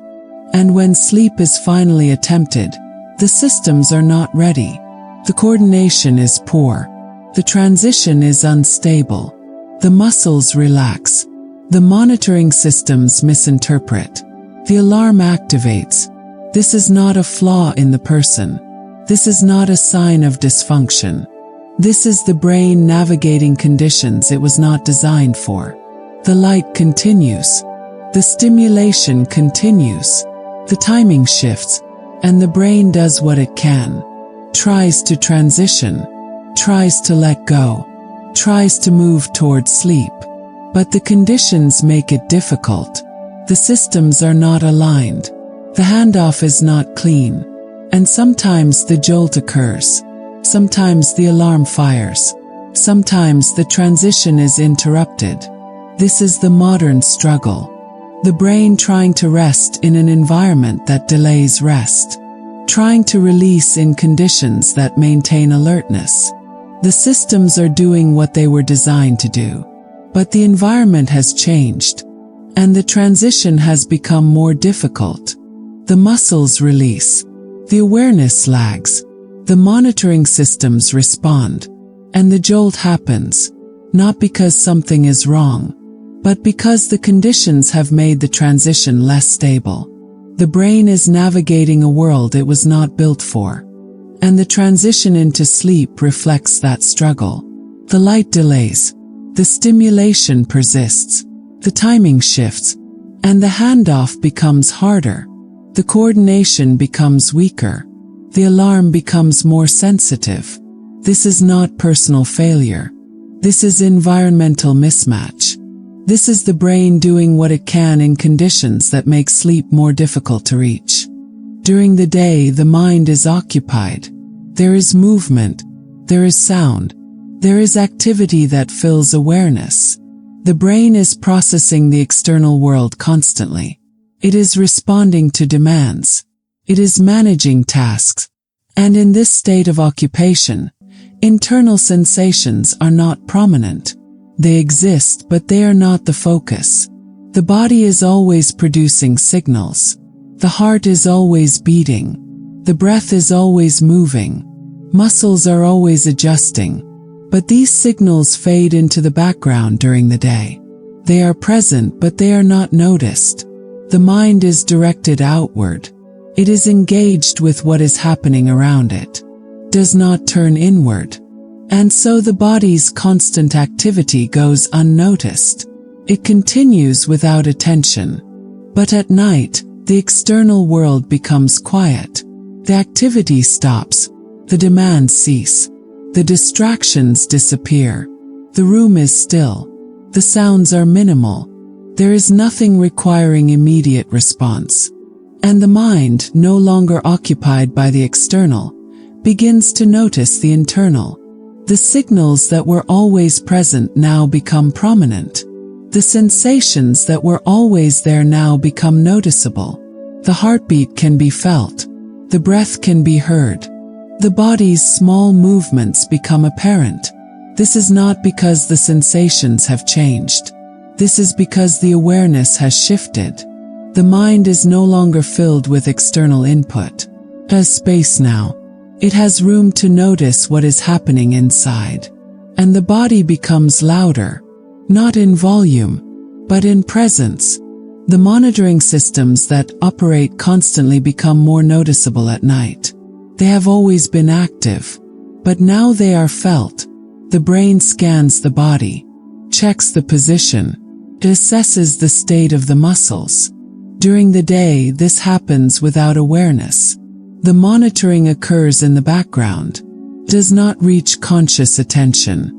And when sleep is finally attempted, the systems are not ready. The coordination is poor. The transition is unstable. The muscles relax. The monitoring systems misinterpret. The alarm activates. This is not a flaw in the person. This is not a sign of dysfunction. This is the brain navigating conditions it was not designed for. The light continues. The stimulation continues. The timing shifts, and the brain does what it can. Tries to transition. Tries to let go. Tries to move toward sleep. But the conditions make it difficult. The systems are not aligned. The handoff is not clean. And sometimes the jolt occurs. Sometimes the alarm fires. Sometimes the transition is interrupted. This is the modern struggle. The brain trying to rest in an environment that delays rest. Trying to release in conditions that maintain alertness. The systems are doing what they were designed to do. But the environment has changed, and the transition has become more difficult. The muscles release. The awareness lags. The monitoring systems respond. And the jolt happens, not because something is wrong, but because the conditions have made the transition less stable. The brain is navigating a world it was not built for. And the transition into sleep reflects that struggle. The light delays. The stimulation persists. The timing shifts. And the handoff becomes harder. The coordination becomes weaker. The alarm becomes more sensitive. This is not personal failure. This is environmental mismatch. This is the brain doing what it can in conditions that make sleep more difficult to reach. During the day, the mind is occupied. There is movement. There is sound. There is activity that fills awareness. The brain is processing the external world constantly. It is responding to demands. It is managing tasks. And in this state of occupation, internal sensations are not prominent. They exist, but they are not the focus. The body is always producing signals. The heart is always beating. The breath is always moving. Muscles are always adjusting. But these signals fade into the background during the day. They are present, but they are not noticed. The mind is directed outward. It is engaged with what is happening around it. Does not turn inward. And so the body's constant activity goes unnoticed. It continues without attention. But at night, the external world becomes quiet. The activity stops. The demands cease. The distractions disappear. The room is still. The sounds are minimal. There is nothing requiring immediate response. And the mind, no longer occupied by the external, begins to notice the internal. The signals that were always present now become prominent. The sensations that were always there now become noticeable. The heartbeat can be felt. The breath can be heard. The body's small movements become apparent. This is not because the sensations have changed. This is because the awareness has shifted. The mind is no longer filled with external input. It has space now. It has room to notice what is happening inside. And the body becomes louder, not in volume, but in presence. The monitoring systems that operate constantly become more noticeable at night. They have always been active, but now they are felt. The brain scans the body, checks the position, it assesses the state of the muscles. During the day, this happens without awareness. The monitoring occurs in the background, does not reach conscious attention.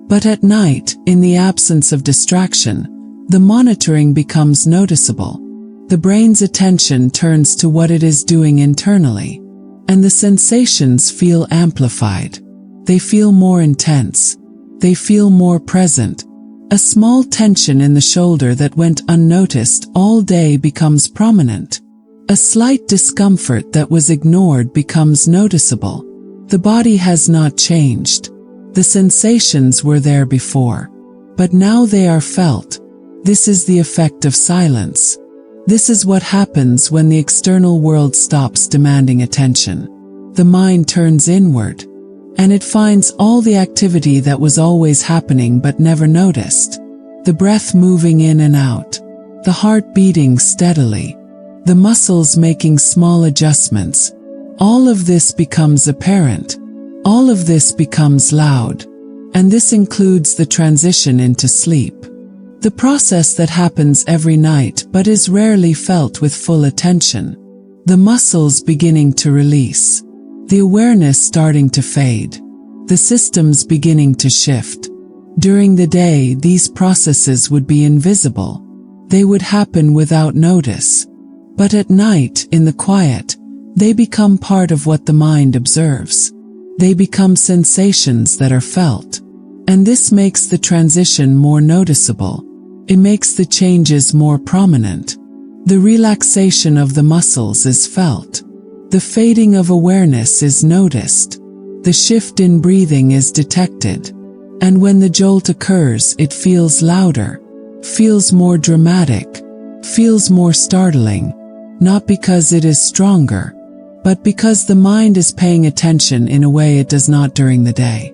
But at night, in the absence of distraction, the monitoring becomes noticeable. The brain's attention turns to what it is doing internally, and the sensations feel amplified. They feel more intense. They feel more present. A small tension in the shoulder that went unnoticed all day becomes prominent. A slight discomfort that was ignored becomes noticeable. The body has not changed. The sensations were there before, but now they are felt. This is the effect of silence. This is what happens when the external world stops demanding attention. The mind turns inward, and it finds all the activity that was always happening but never noticed. The breath moving in and out, the heart beating steadily, the muscles making small adjustments. All of this becomes apparent. All of this becomes loud. And this includes the transition into sleep. The process that happens every night but is rarely felt with full attention. The muscles beginning to release. The awareness starting to fade. The systems beginning to shift. During the day, these processes would be invisible. They would happen without notice. But at night, in the quiet, they become part of what the mind observes. They become sensations that are felt. And this makes the transition more noticeable. It makes the changes more prominent. The relaxation of the muscles is felt. The fading of awareness is noticed. the shift in breathing is detected. And when the jolt occurs, it feels louder, feels more dramatic, feels more startling, not because it is stronger, but because the mind is paying attention in a way it does not during the day.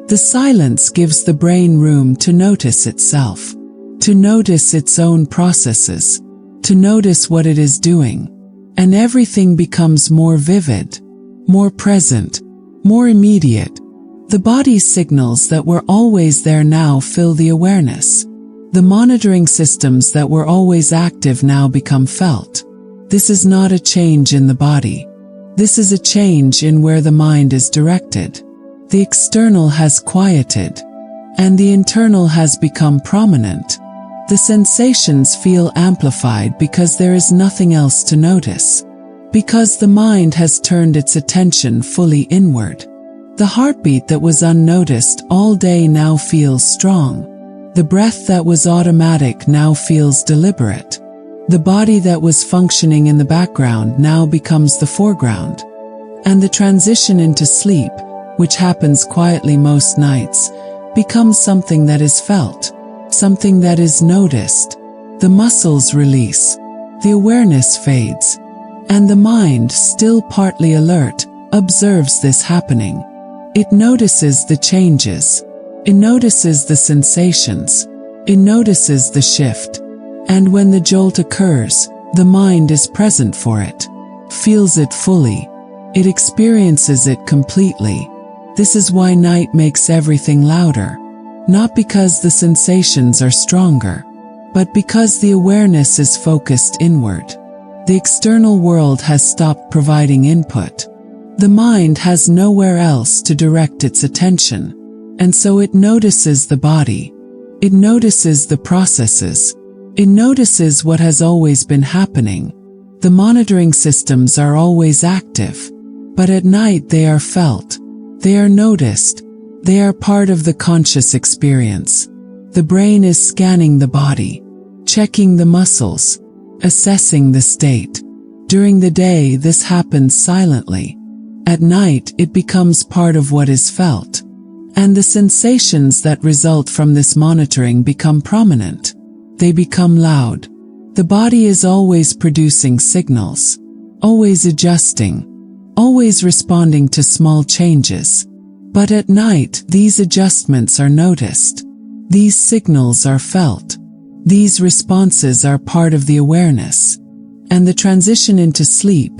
The silence gives the brain room to notice itself, to notice its own processes, to notice what it is doing, and everything becomes more vivid, more present, more immediate. The body's signals that were always there now fill the awareness. The monitoring systems that were always active now become felt. This is not a change in the body. This is a change in where the mind is directed. The external has quieted, and the internal has become prominent. The sensations feel amplified because there is nothing else to notice, because the mind has turned its attention fully inward. The heartbeat that was unnoticed all day now feels strong. The breath that was automatic now feels deliberate. The body that was functioning in the background now becomes the foreground. And the transition into sleep, which happens quietly most nights, becomes something that is felt, something that is noticed. The muscles release, the awareness fades, and the mind, still partly alert, observes this happening. It notices the changes, it notices the sensations, it notices the shift, and when the jolt occurs, the mind is present for it, feels it fully, it experiences it completely. This is why night makes everything louder, not because the sensations are stronger, but because the awareness is focused inward. The external world has stopped providing input. The mind has nowhere else to direct its attention, and so it notices the body. It notices the processes. It notices what has always been happening. The monitoring systems are always active, but at night they are felt. They are noticed. They are part of the conscious experience. The brain is scanning the body, checking the muscles, assessing the state. During the day, this happens silently. At night, it becomes part of what is felt. And the sensations that result from this monitoring become prominent. They become loud. The body is always producing signals, always adjusting, always responding to small changes. But at night, these adjustments are noticed. These signals are felt. These responses are part of the awareness. And the transition into sleep,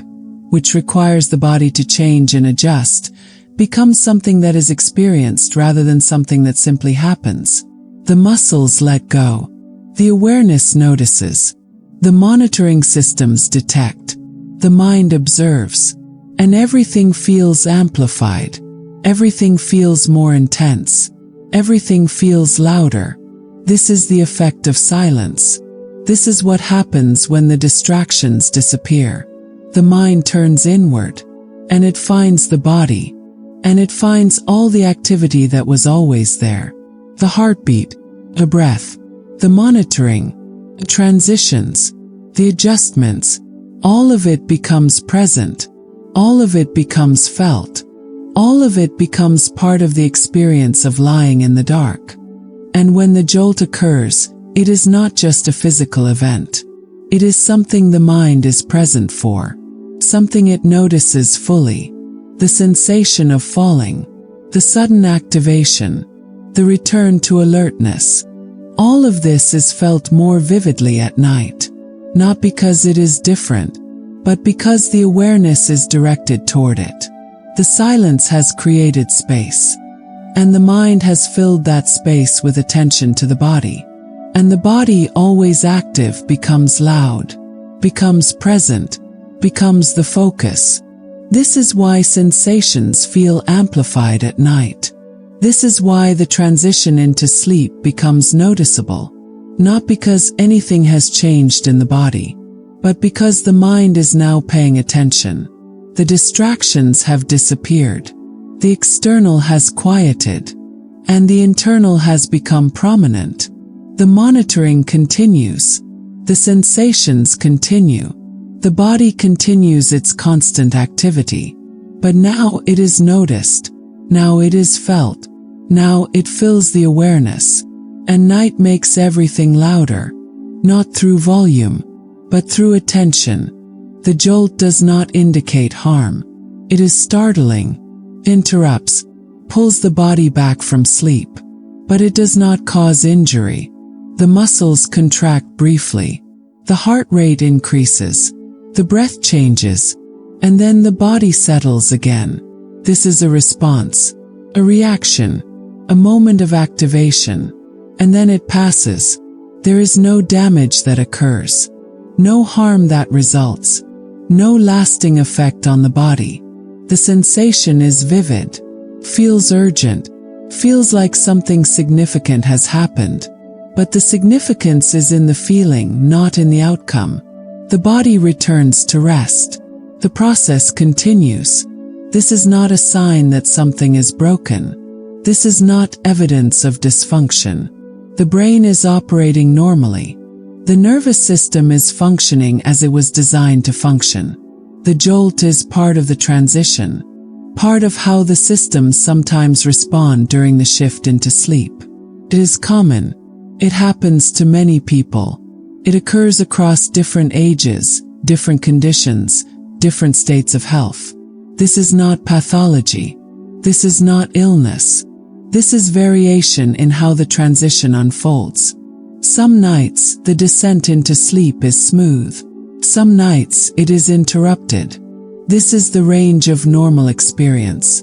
which requires the body to change and adjust, becomes something that is experienced rather than something that simply happens. The muscles let go. The awareness notices. The monitoring systems detect. The mind observes. And everything feels amplified. Everything feels more intense. Everything feels louder. This is the effect of silence. This is what happens when the distractions disappear. The mind turns inward, and it finds the body, and it finds all the activity that was always there. The heartbeat, the breath, the monitoring, the transitions, the adjustments, all of it becomes present. All of it becomes felt. All of it becomes part of the experience of lying in the dark. And when the jolt occurs, it is not just a physical event. It is something the mind is present for. Something it notices fully. The sensation of falling. The sudden activation. The return to alertness. All of this is felt more vividly at night. Not because it is different, but because the awareness is directed toward it. The silence has created space. And the mind has filled that space with attention to the body. And the body, always active, becomes loud, becomes present, becomes the focus. This is why sensations feel amplified at night. This is why the transition into sleep becomes noticeable. Not because anything has changed in the body, but because the mind is now paying attention. The distractions have disappeared. The external has quieted, and the internal has become prominent. The monitoring continues. The sensations continue. The body continues its constant activity. But now it is noticed. Now it is felt. Now it fills the awareness. And night makes everything louder. Not through volume, but through attention. The jolt does not indicate harm. It is startling, interrupts, pulls the body back from sleep. But it does not cause injury. The muscles contract briefly. The heart rate increases. The breath changes. And then the body settles again. This is a response, a reaction, a moment of activation. And then it passes. There is no damage that occurs. No harm that results. No lasting effect on the body. The sensation is vivid, feels urgent, feels like something significant has happened. But the significance is in the feeling, not in the outcome. The body returns to rest. The process continues. This is not a sign that something is broken. This is not evidence of dysfunction. The brain is operating normally. The nervous system is functioning as it was designed to function. The jolt is part of the transition, part of how the systems sometimes respond during the shift into sleep. It is common. It happens to many people. It occurs across different ages, different conditions, different states of health. This is not pathology. This is not illness. This is variation in how the transition unfolds. Some nights, the descent into sleep is smooth. Some nights, it is interrupted. This is the range of normal experience.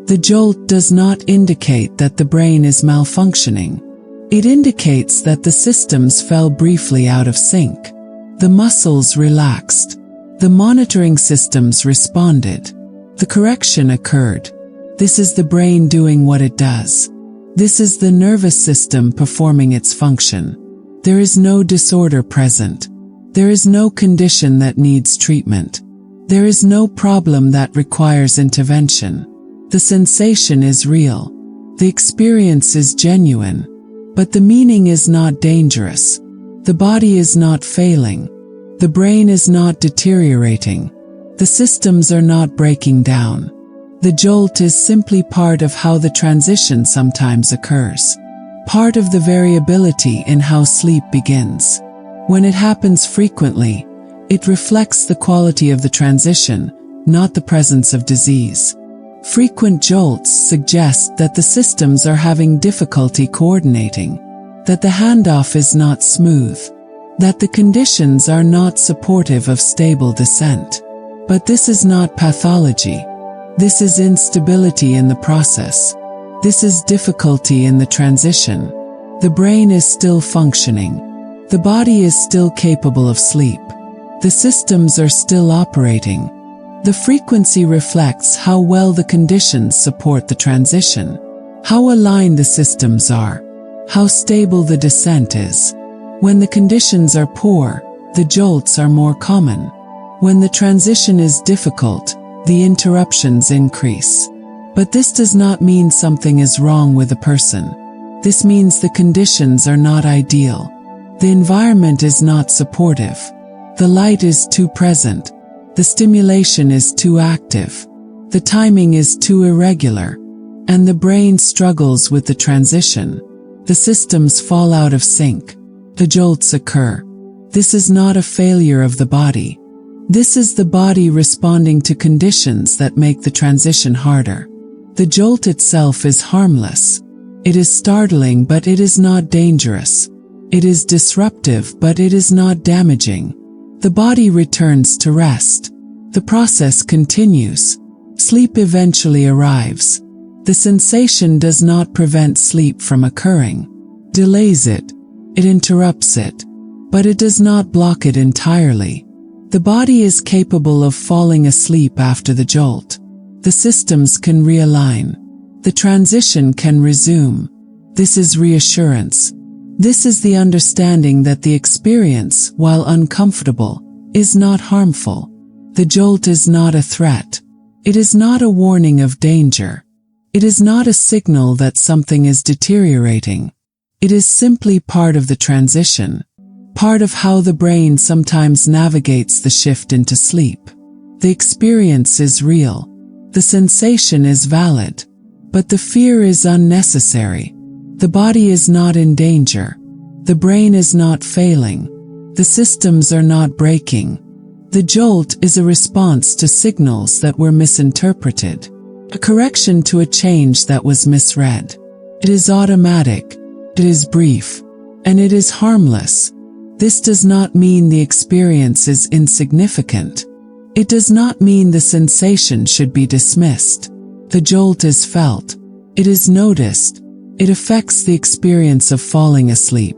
The jolt does not indicate that the brain is malfunctioning. It indicates that the systems fell briefly out of sync. The muscles relaxed. The monitoring systems responded. The correction occurred. This is the brain doing what it does. This is the nervous system performing its function. There is no disorder present. There is no condition that needs treatment. There is no problem that requires intervention. The sensation is real. The experience is genuine. But the meaning is not dangerous. The body is not failing. The brain is not deteriorating. The systems are not breaking down. The jolt is simply part of how the transition sometimes occurs. Part of the variability in how sleep begins. When it happens frequently, it reflects the quality of the transition, not the presence of disease. Frequent jolts suggest that the systems are having difficulty coordinating, that the handoff is not smooth, that the conditions are not supportive of stable descent. But this is not pathology. This is instability in the process. This is difficulty in the transition. The brain is still functioning. The body is still capable of sleep. The systems are still operating. The frequency reflects how well the conditions support the transition, how aligned the systems are, how stable the descent is. When the conditions are poor, the jolts are more common. When the transition is difficult, the interruptions increase. But this does not mean something is wrong with a person. This means the conditions are not ideal. The environment is not supportive. The light is too present. The stimulation is too active. The timing is too irregular. And the brain struggles with the transition. The systems fall out of sync. The jolts occur. This is not a failure of the body. This is the body responding to conditions that make the transition harder. The jolt itself is harmless. It is startling, but it is not dangerous. It is disruptive, but it is not damaging. The body returns to rest. The process continues. Sleep eventually arrives. The sensation does not prevent sleep from occurring. Delays it. It interrupts it. But it does not block it entirely. The body is capable of falling asleep after the jolt. The systems can realign. The transition can resume. This is reassurance. This is the understanding that the experience, while uncomfortable, is not harmful. The jolt is not a threat. It is not a warning of danger. It is not a signal that something is deteriorating. It is simply part of the transition, part of how the brain sometimes navigates the shift into sleep. The experience is real. The sensation is valid. But the fear is unnecessary. The body is not in danger. The brain is not failing. The systems are not breaking. The jolt is a response to signals that were misinterpreted, a correction to a change that was misread. It is automatic, it is brief, and it is harmless. This does not mean the experience is insignificant. It does not mean the sensation should be dismissed. The jolt is felt. It is noticed. It affects the experience of falling asleep.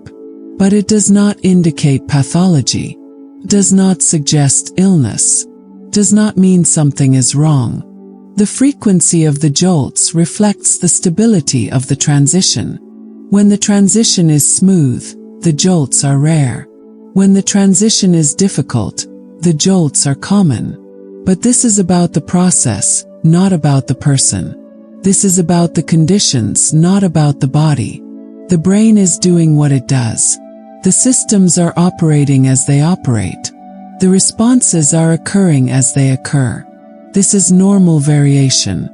But it does not indicate pathology, does not suggest illness, does not mean something is wrong. The frequency of the jolts reflects the stability of the transition. When the transition is smooth, the jolts are rare. When the transition is difficult, the jolts are common. But this is about the process, not about the person. This is about the conditions, not about the body. The brain is doing what it does. The systems are operating as they operate. The responses are occurring as they occur. This is normal variation.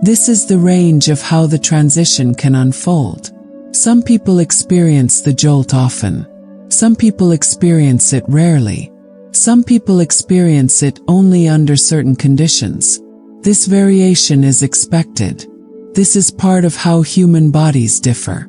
This is the range of how the transition can unfold. Some people experience the jolt often. Some people experience it rarely. Some people experience it only under certain conditions. This variation is expected. This is part of how human bodies differ.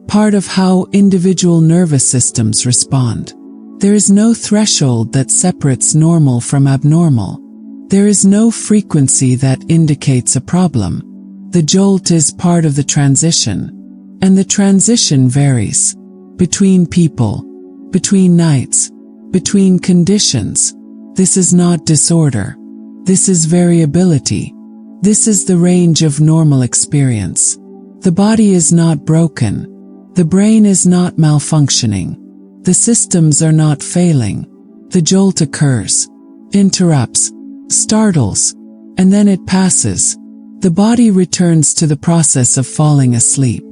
Part of how individual nervous systems respond. There is no threshold that separates normal from abnormal. There is no frequency that indicates a problem. The jolt is part of the transition. And the transition varies. Between people. Between nights. Between conditions. This is not disorder. This is variability. This is the range of normal experience. The body is not broken. The brain is not malfunctioning. The systems are not failing. The jolt occurs, interrupts, startles, and then it passes. The body returns to the process of falling asleep.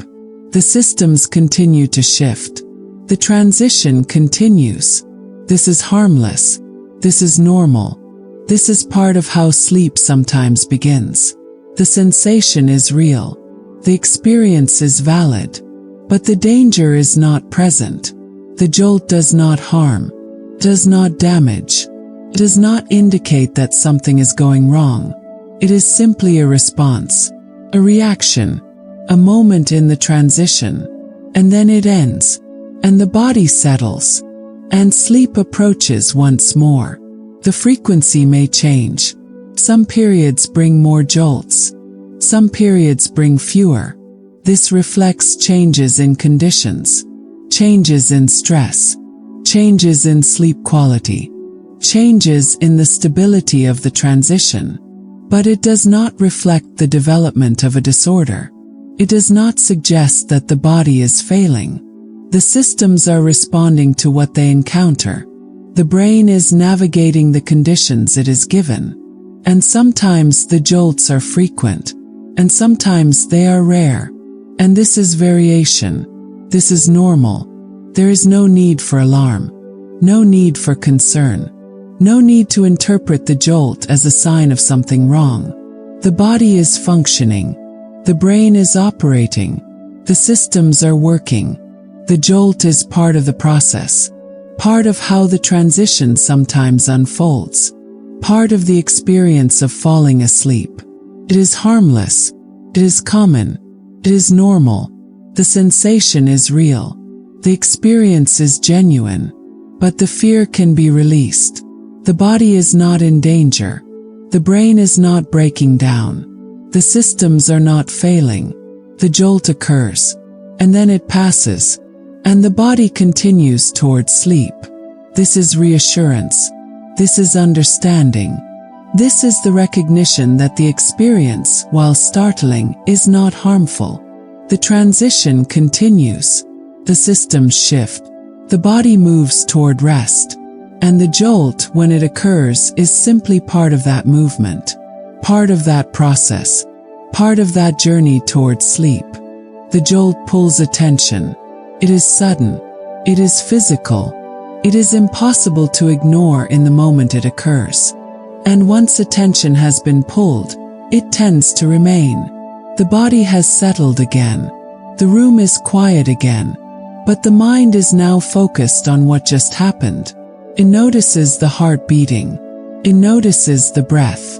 The systems continue to shift. The transition continues. This is harmless. This is normal. This is part of how sleep sometimes begins. The sensation is real. The experience is valid. But the danger is not present. The jolt does not harm, does not damage, does not indicate that something is going wrong. It is simply a response, a reaction, a moment in the transition, and then it ends, and the body settles, and sleep approaches once more. The frequency may change. Some periods bring more jolts. Some periods bring fewer. This reflects changes in conditions, changes in stress, changes in sleep quality, changes in the stability of the transition. But it does not reflect the development of a disorder. It does not suggest that the body is failing. The systems are responding to what they encounter. The brain is navigating the conditions it is given. And sometimes the jolts are frequent, and sometimes they are rare. And this is variation. This is normal. There is no need for alarm. No need for concern. No need to interpret the jolt as a sign of something wrong. The body is functioning. The brain is operating. The systems are working. The jolt is part of the process. Part of how the transition sometimes unfolds. Part of the experience of falling asleep. It is harmless. It is common. It is normal. The sensation is real. The experience is genuine. But the fear can be released. The body is not in danger. The brain is not breaking down. The systems are not failing. The jolt occurs. And then it passes. And the body continues towards sleep. This is reassurance. This is understanding. This is the recognition that the experience, while startling, is not harmful. The transition continues. The systems shift. The body moves toward rest. And the jolt, when it occurs, is simply part of that movement. Part of that process. Part of that journey towards sleep. The jolt pulls attention. It is sudden. It is physical. It is impossible to ignore in the moment it occurs. And once attention has been pulled, it tends to remain. The body has settled again. The room is quiet again. But the mind is now focused on what just happened. It notices the heart beating. It notices the breath.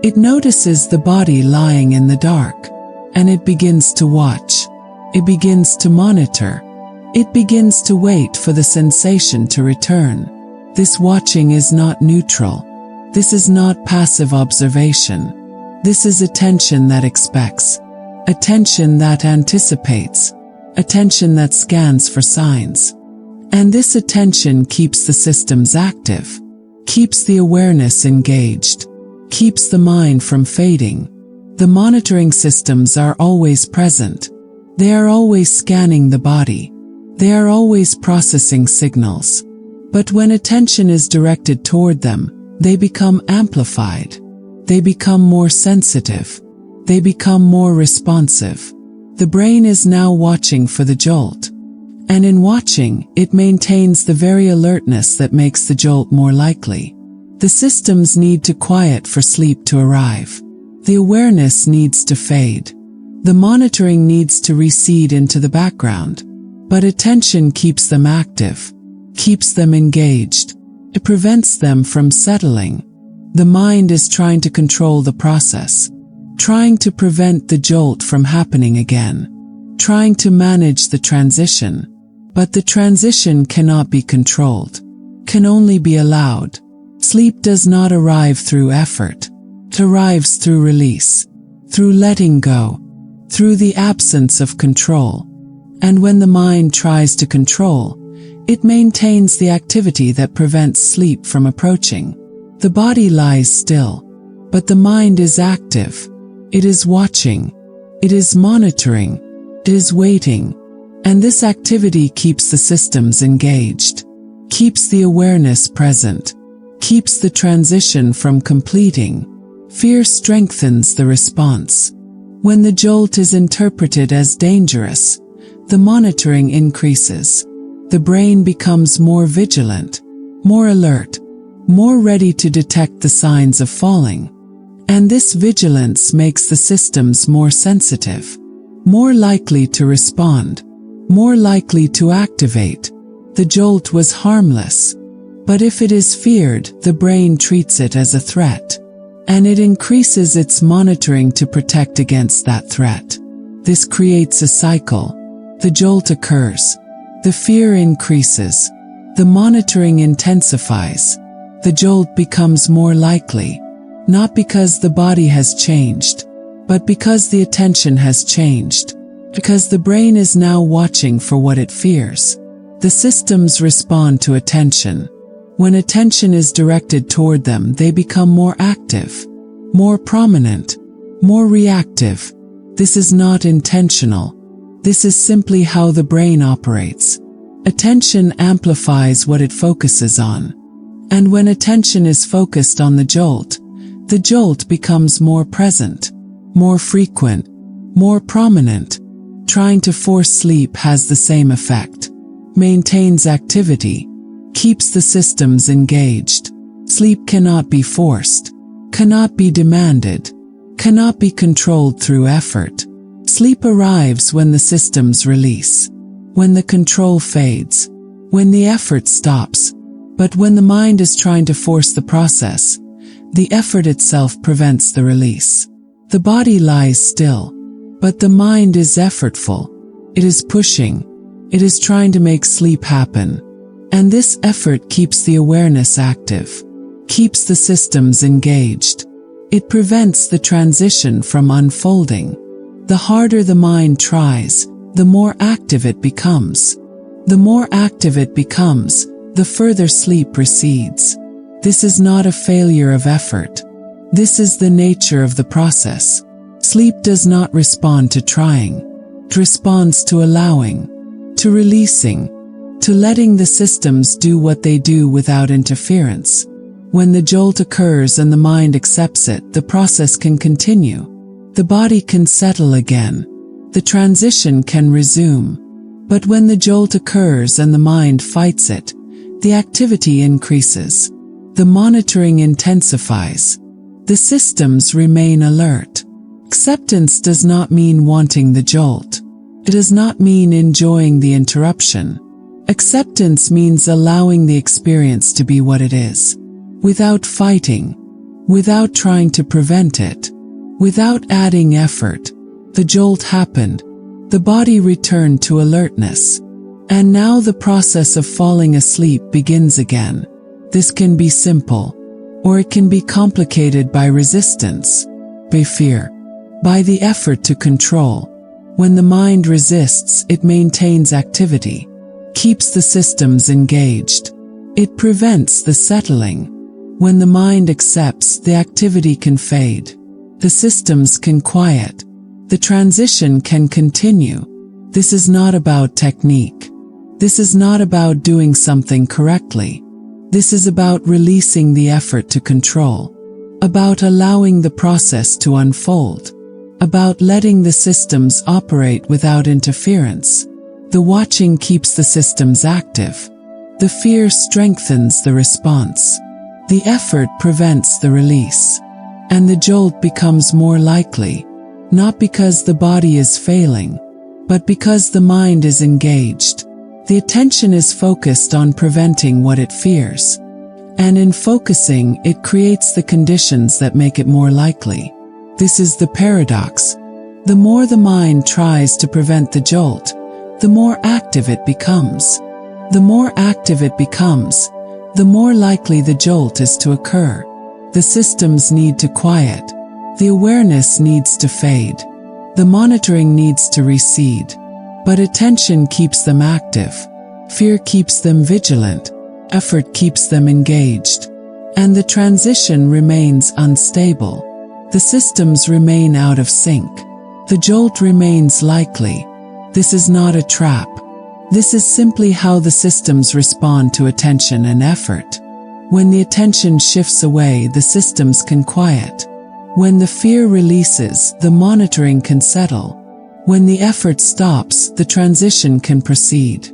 It notices the body lying in the dark. And it begins to watch. It begins to monitor. It begins to wait for the sensation to return. This watching is not neutral. This is not passive observation. This is attention that expects. Attention that anticipates. Attention that scans for signs. And this attention keeps the systems active, keeps the awareness engaged, keeps the mind from fading. The monitoring systems are always present. They are always scanning the body. They are always processing signals. But when attention is directed toward them, they become amplified. They become more sensitive. They become more responsive. The brain is now watching for the jolt. And in watching, it maintains the very alertness that makes the jolt more likely. The systems need to quiet for sleep to arrive. The awareness needs to fade. The monitoring needs to recede into the background. But attention keeps them active, keeps them engaged. It prevents them from settling. The mind is trying to control the process, trying to prevent the jolt from happening again, trying to manage the transition. But the transition cannot be controlled, can only be allowed. Sleep does not arrive through effort. It arrives through release, through letting go, through the absence of control. And when the mind tries to control, it maintains the activity that prevents sleep from approaching. The body lies still, but the mind is active. It is watching. It is monitoring. It is waiting. And this activity keeps the systems engaged, keeps the awareness present, keeps the transition from completing. Fear strengthens the response. When the jolt is interpreted as dangerous, the monitoring increases. The brain becomes more vigilant, more alert, more ready to detect the signs of falling. And this vigilance makes the systems more sensitive, more likely to respond, more likely to activate. The jolt was harmless, but if it is feared, the brain treats it as a threat, and it increases its monitoring to protect against that threat. This creates a cycle. The jolt occurs. The fear increases. The monitoring intensifies. The jolt becomes more likely, not because the body has changed, but because the attention has changed. Because the brain is now watching for what it fears. The systems respond to attention. When attention is directed toward them, they become more active, more prominent, more reactive. This is not intentional. This is simply how the brain operates. Attention amplifies what it focuses on. And when attention is focused on the jolt becomes more present, more frequent, more prominent. Trying to force sleep has the same effect. Maintains activity, keeps the systems engaged. Sleep cannot be forced, cannot be demanded, cannot be controlled through effort. Sleep arrives when the systems release, when the control fades, when the effort stops. But when the mind is trying to force the process, the effort itself prevents the release. The body lies still, but the mind is effortful. It is pushing. It is trying to make sleep happen. And this effort keeps the awareness active, keeps the systems engaged. It prevents the transition from unfolding. The harder the mind tries, the more active it becomes. The more active it becomes, the further sleep recedes. This is not a failure of effort. This is the nature of the process. Sleep does not respond to trying. It responds to allowing, to releasing, to letting the systems do what they do without interference. When the jolt occurs and the mind accepts it, the process can continue. The body can settle again. The transition can resume. But when the jolt occurs and the mind fights it, the activity increases. The monitoring intensifies. The systems remain alert. Acceptance does not mean wanting the jolt. It does not mean enjoying the interruption. Acceptance means allowing the experience to be what it is, without fighting, without trying to prevent it, without adding effort. The jolt happened. The body returned to alertness. And now the process of falling asleep begins again. This can be simple, or it can be complicated by resistance, by fear, by the effort to control. When the mind resists, it maintains activity, keeps the systems engaged. It prevents the settling. When the mind accepts, the activity can fade. The systems can quiet. The transition can continue. This is not about technique. This is not about doing something correctly. This is about releasing the effort to control, about allowing the process to unfold, about letting the systems operate without interference. The watching keeps the systems active. The fear strengthens the response. The effort prevents the release. And the jolt becomes more likely, not because the body is failing, but because the mind is engaged. The attention is focused on preventing what it fears. And in focusing, it creates the conditions that make it more likely. This is the paradox. The more the mind tries to prevent the jolt, the more active it becomes. The more active it becomes, the more likely the jolt is to occur. The systems need to quiet. The awareness needs to fade. The monitoring needs to recede. But attention keeps them active. Fear keeps them vigilant. Effort keeps them engaged. And the transition remains unstable. The systems remain out of sync. The jolt remains likely. This is not a trap. This is simply how the systems respond to attention and effort. When the attention shifts away, the systems can quiet. When the fear releases, the monitoring can settle. When the effort stops, the transition can proceed.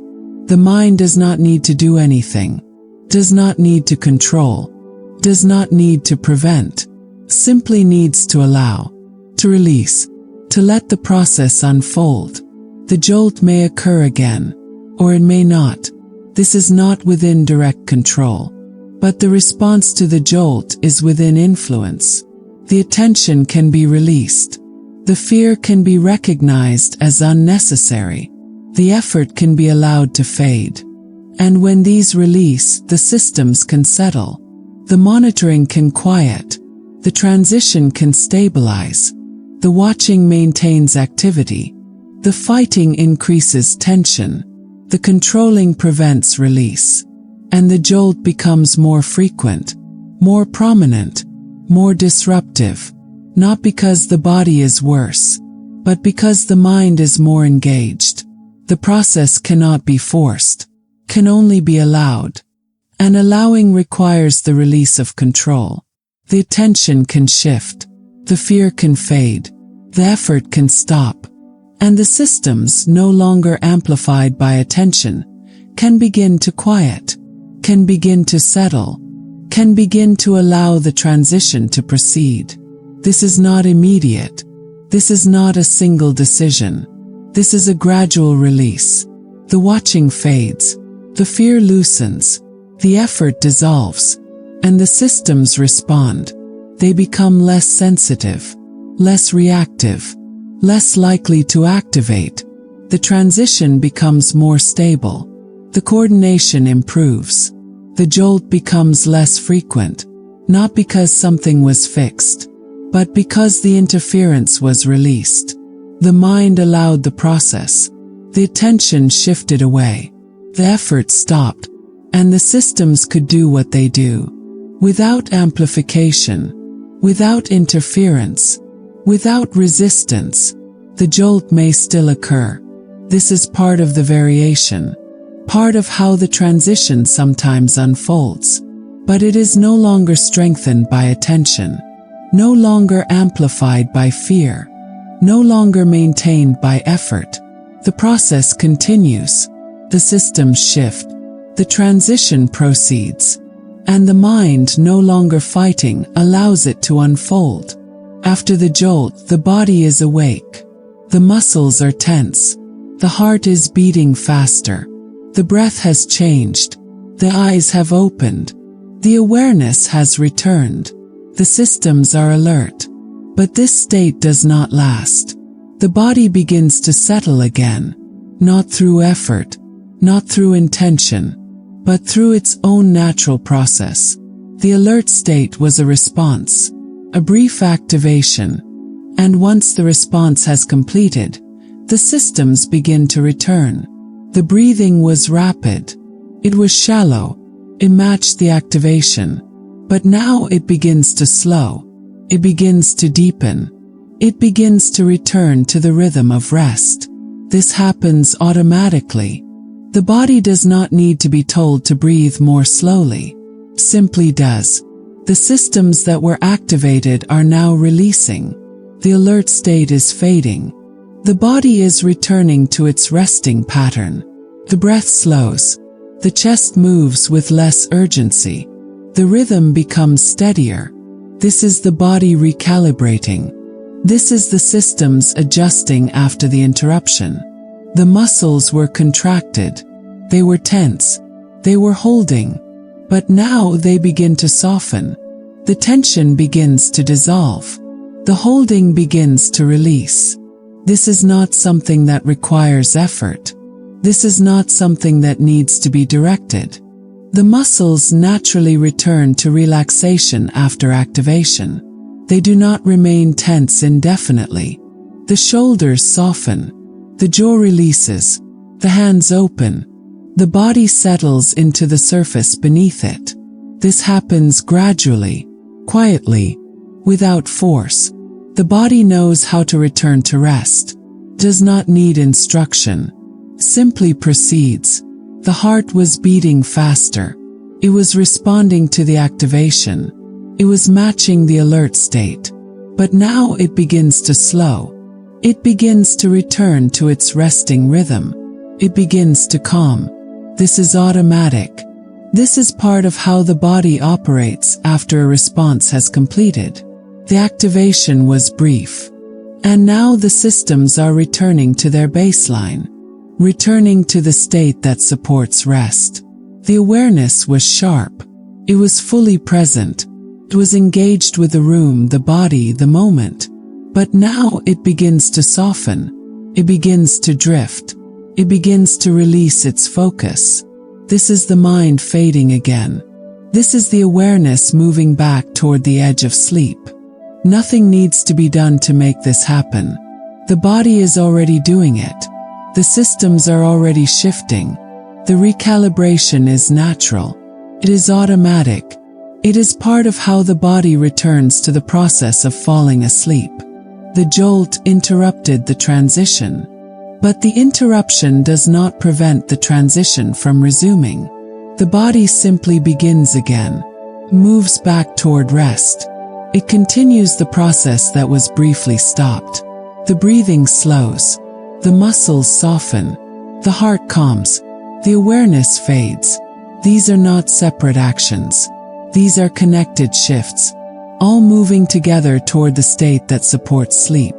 The mind does not need to do anything, does not need to control, does not need to prevent, simply needs to allow, to release, to let the process unfold. The jolt may occur again, or it may not. This is not within direct control. But the response to the jolt is within influence. The attention can be released. The fear can be recognized as unnecessary. The effort can be allowed to fade. And when these release, the systems can settle. The monitoring can quiet. The transition can stabilize. The watching maintains activity. The fighting increases tension. The controlling prevents release. And the jolt becomes more frequent, more prominent, more disruptive, not because the body is worse, but because the mind is more engaged. The process cannot be forced, can only be allowed. And allowing requires the release of control. The attention can shift, the fear can fade, the effort can stop, and the systems, no longer amplified by attention, can begin to quiet, can begin to settle, can begin to allow the transition to proceed. This is not immediate. This is not a single decision. This is a gradual release. The watching fades. The fear loosens. The effort dissolves. And the systems respond. They become less sensitive, less reactive, less likely to activate. The transition becomes more stable. The coordination improves. The jolt becomes less frequent, not because something was fixed, but because the interference was released. The mind allowed the process. The attention shifted away. The effort stopped, and the systems could do what they do. Without amplification, without interference, without resistance, the jolt may still occur. This is part of the variation, part of how the transition sometimes unfolds. But it is no longer strengthened by attention, no longer amplified by fear, no longer maintained by effort. The process continues. The systems shift. The transition proceeds. And the mind, no longer fighting, allows it to unfold. After the jolt, the body is awake. The muscles are tense. The heart is beating faster. The breath has changed. The eyes have opened. The awareness has returned. The systems are alert. But this state does not last. The body begins to settle again, not through effort, not through intention, but through its own natural process. The alert state was a response, a brief activation, and once the response has completed, the systems begin to return. The breathing was rapid. It was shallow. It matched the activation. But now it begins to slow. It begins to deepen. It begins to return to the rhythm of rest. This happens automatically. The body does not need to be told to breathe more slowly. Simply does. The systems that were activated are now releasing. The alert state is fading. The body is returning to its resting pattern. The breath slows. The chest moves with less urgency. The rhythm becomes steadier. This is the body recalibrating. This is the systems adjusting after the interruption. The muscles were contracted. They were tense. They were holding. But now they begin to soften. The tension begins to dissolve. The holding begins to release. This is not something that requires effort. This is not something that needs to be directed. The muscles naturally return to relaxation after activation. They do not remain tense indefinitely. The shoulders soften. The jaw releases. The hands open. The body settles into the surface beneath it. This happens gradually, quietly, without force. The body knows how to return to rest. Does not need instruction. Simply proceeds. The heart was beating faster. It was responding to the activation. It was matching the alert state. But now it begins to slow. It begins to return to its resting rhythm. It begins to calm. This is automatic. This is part of how the body operates after a response has completed. The activation was brief. And now the systems are returning to their baseline. Returning to the state that supports rest. The awareness was sharp. It was fully present. It was engaged with the room, the body, the moment. But now it begins to soften. It begins to drift. It begins to release its focus. This is the mind fading again. This is the awareness moving back toward the edge of sleep. Nothing needs to be done to make this happen. The body is already doing it. The systems are already shifting. The recalibration is natural. It is automatic. It is part of how the body returns to the process of falling asleep. The jolt interrupted the transition. But the interruption does not prevent the transition from resuming. The body simply begins again, moves back toward rest. It continues the process that was briefly stopped. The breathing slows. The muscles soften. The heart calms. The awareness fades. These are not separate actions. These are connected shifts, all moving together toward the state that supports sleep.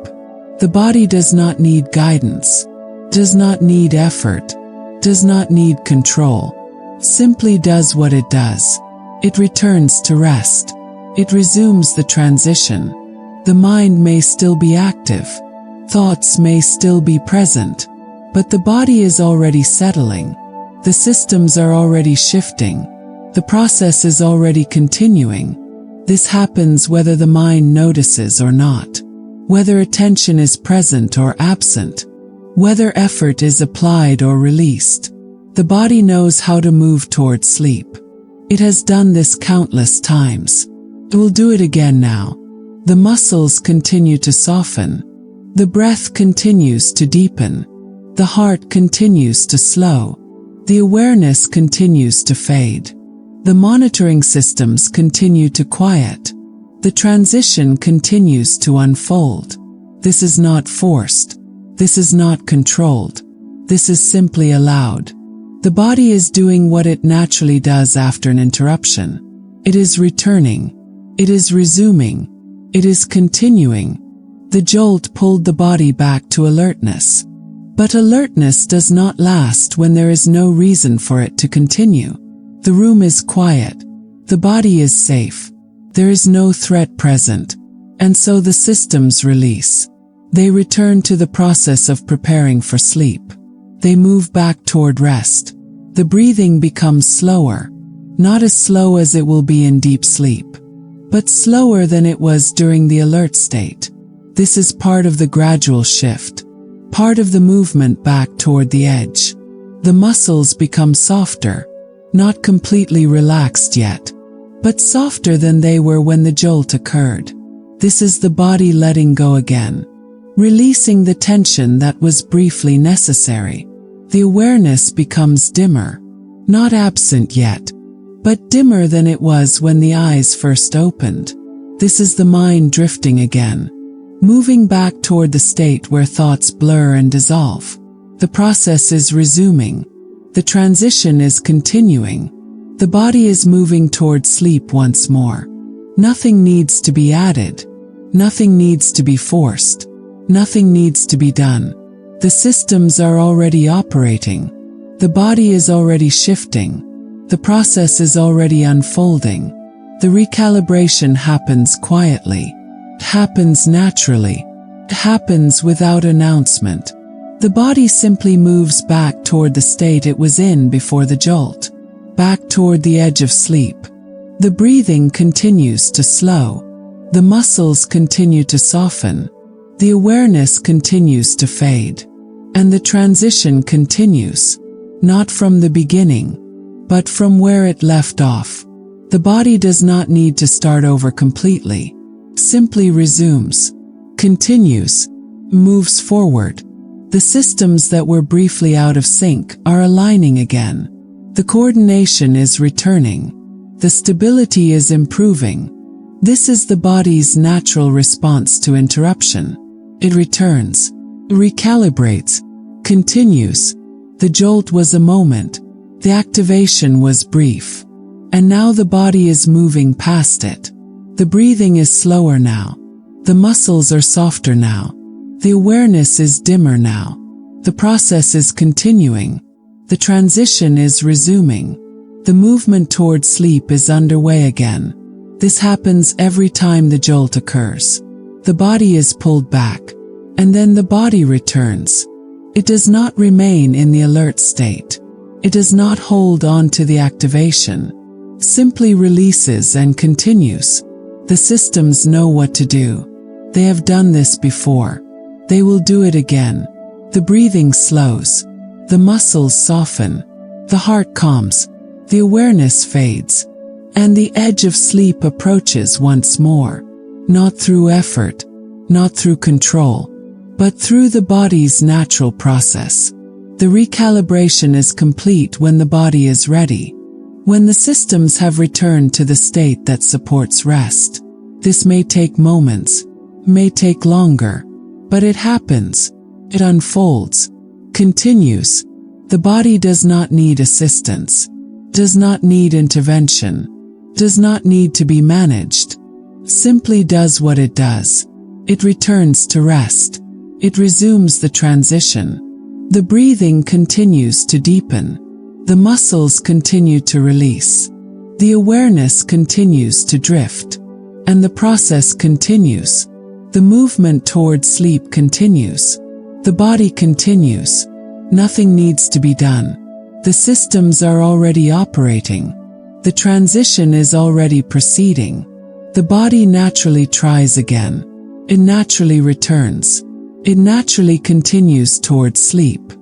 The body does not need guidance, does not need effort, does not need control. Simply does what it does. It returns to rest. It resumes the transition. The mind may still be active. Thoughts may still be present. But the body is already settling. The systems are already shifting. The process is already continuing. This happens whether the mind notices or not. Whether attention is present or absent. Whether effort is applied or released. The body knows how to move toward sleep. It has done this countless times. It will do it again now. The muscles continue to soften. The breath continues to deepen. The heart continues to slow. The awareness continues to fade. The monitoring systems continue to quiet. The transition continues to unfold. This is not forced. This is not controlled. This is simply allowed. The body is doing what it naturally does after an interruption. It is returning. It is resuming. It is continuing. The jolt pulled the body back to alertness. But alertness does not last when there is no reason for it to continue. The room is quiet. The body is safe. There is no threat present. And so the systems release. They return to the process of preparing for sleep. They move back toward rest. The breathing becomes slower. Not as slow as it will be in deep sleep, but slower than it was during the alert state. This is part of the gradual shift. Part of the movement back toward the edge. The muscles become softer. Not completely relaxed yet, but softer than they were when the jolt occurred. This is the body letting go again. Releasing the tension that was briefly necessary. The awareness becomes dimmer. Not absent yet, but dimmer than it was when the eyes first opened. This is the mind drifting again. Moving back toward the state where thoughts blur and dissolve. The process is resuming. The transition is continuing. The body is moving toward sleep once more. Nothing needs to be added. Nothing needs to be forced. Nothing needs to be done. The systems are already operating. The body is already shifting. The process is already unfolding. The recalibration happens quietly. It happens naturally. It happens without announcement. The body simply moves back toward the state it was in before the jolt. Back toward the edge of sleep. The breathing continues to slow. The muscles continue to soften. The awareness continues to fade. And the transition continues. Not from the beginning, but from where it left off. The body does not need to start over completely. Simply resumes. Continues. Moves forward. The systems that were briefly out of sync are aligning again. The coordination is returning. The stability is improving. This is the body's natural response to interruption. It returns, recalibrates, continues. The jolt was a moment. The activation was brief. And now the body is moving past it. The breathing is slower now. The muscles are softer now. The awareness is dimmer now. The process is continuing. The transition is resuming. The movement toward sleep is underway again. This happens every time the jolt occurs. The body is pulled back, and then the body returns. It does not remain in the alert state. It does not hold on to the activation. Simply releases and continues. The systems know what to do. They have done this before. They will do it again. The breathing slows. The muscles soften. The heart calms. The awareness fades. And the edge of sleep approaches once more. Not through effort, not through control, but through the body's natural process. The recalibration is complete when the body is ready. When the systems have returned to the state that supports rest. This may take moments, may take longer, but it happens. It unfolds, continues. The body does not need assistance, does not need intervention, does not need to be managed. Simply does what it does. It returns to rest. It resumes the transition. The breathing continues to deepen. The muscles continue to release. The awareness continues to drift. And the process continues. The movement toward sleep continues. The body continues. Nothing needs to be done. The systems are already operating. The transition is already proceeding. The body naturally tries again. It naturally returns. It naturally continues toward sleep.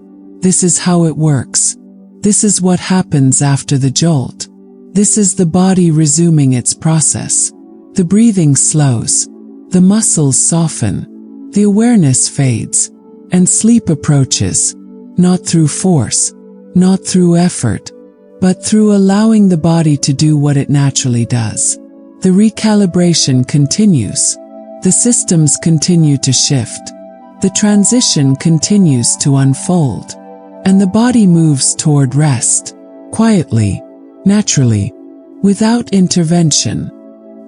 This is how it works. This is what happens after the jolt. This is the body resuming its process. The breathing slows. The muscles soften. The awareness fades. And sleep approaches. Not through force. Not through effort. But through allowing the body to do what it naturally does. The recalibration continues. The systems continue to shift. The transition continues to unfold. And the body moves toward rest. Quietly. Naturally. Without intervention.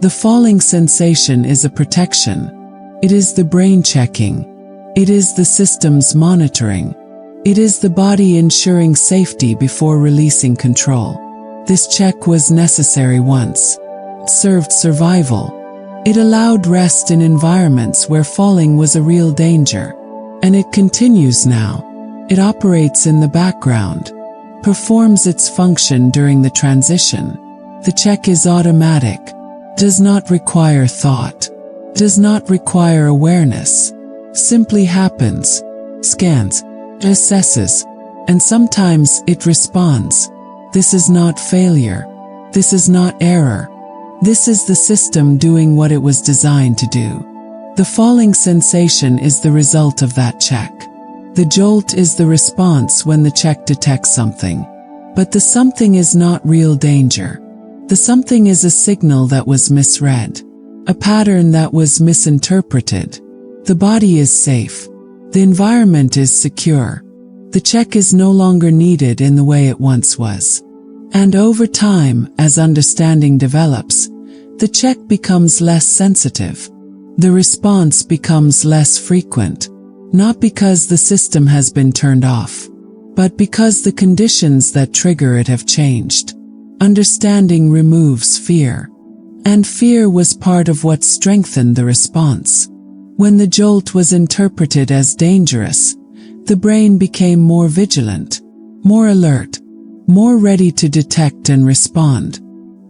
The falling sensation is a protection. It is the brain checking. It is the system's monitoring. It is the body ensuring safety before releasing control. This check was necessary once. It served survival. It allowed rest in environments where falling was a real danger. And it continues now. It operates in the background, performs its function during the transition. The check is automatic, does not require thought, does not require awareness, simply happens, scans, assesses, and sometimes it responds. This is not failure. This is not error. This is the system doing what it was designed to do. The falling sensation is the result of that check. The jolt is the response when the check detects something. But the something is not real danger. The something is a signal that was misread, a pattern that was misinterpreted. The body is safe. The environment is secure. The check is no longer needed in the way it once was. And over time, as understanding develops, the check becomes less sensitive. The response becomes less frequent, not because the system has been turned off, but because the conditions that trigger it have changed. Understanding removes fear, and fear was part of what strengthened the response. When the jolt was interpreted as dangerous, the brain became more vigilant, more alert, more ready to detect and respond.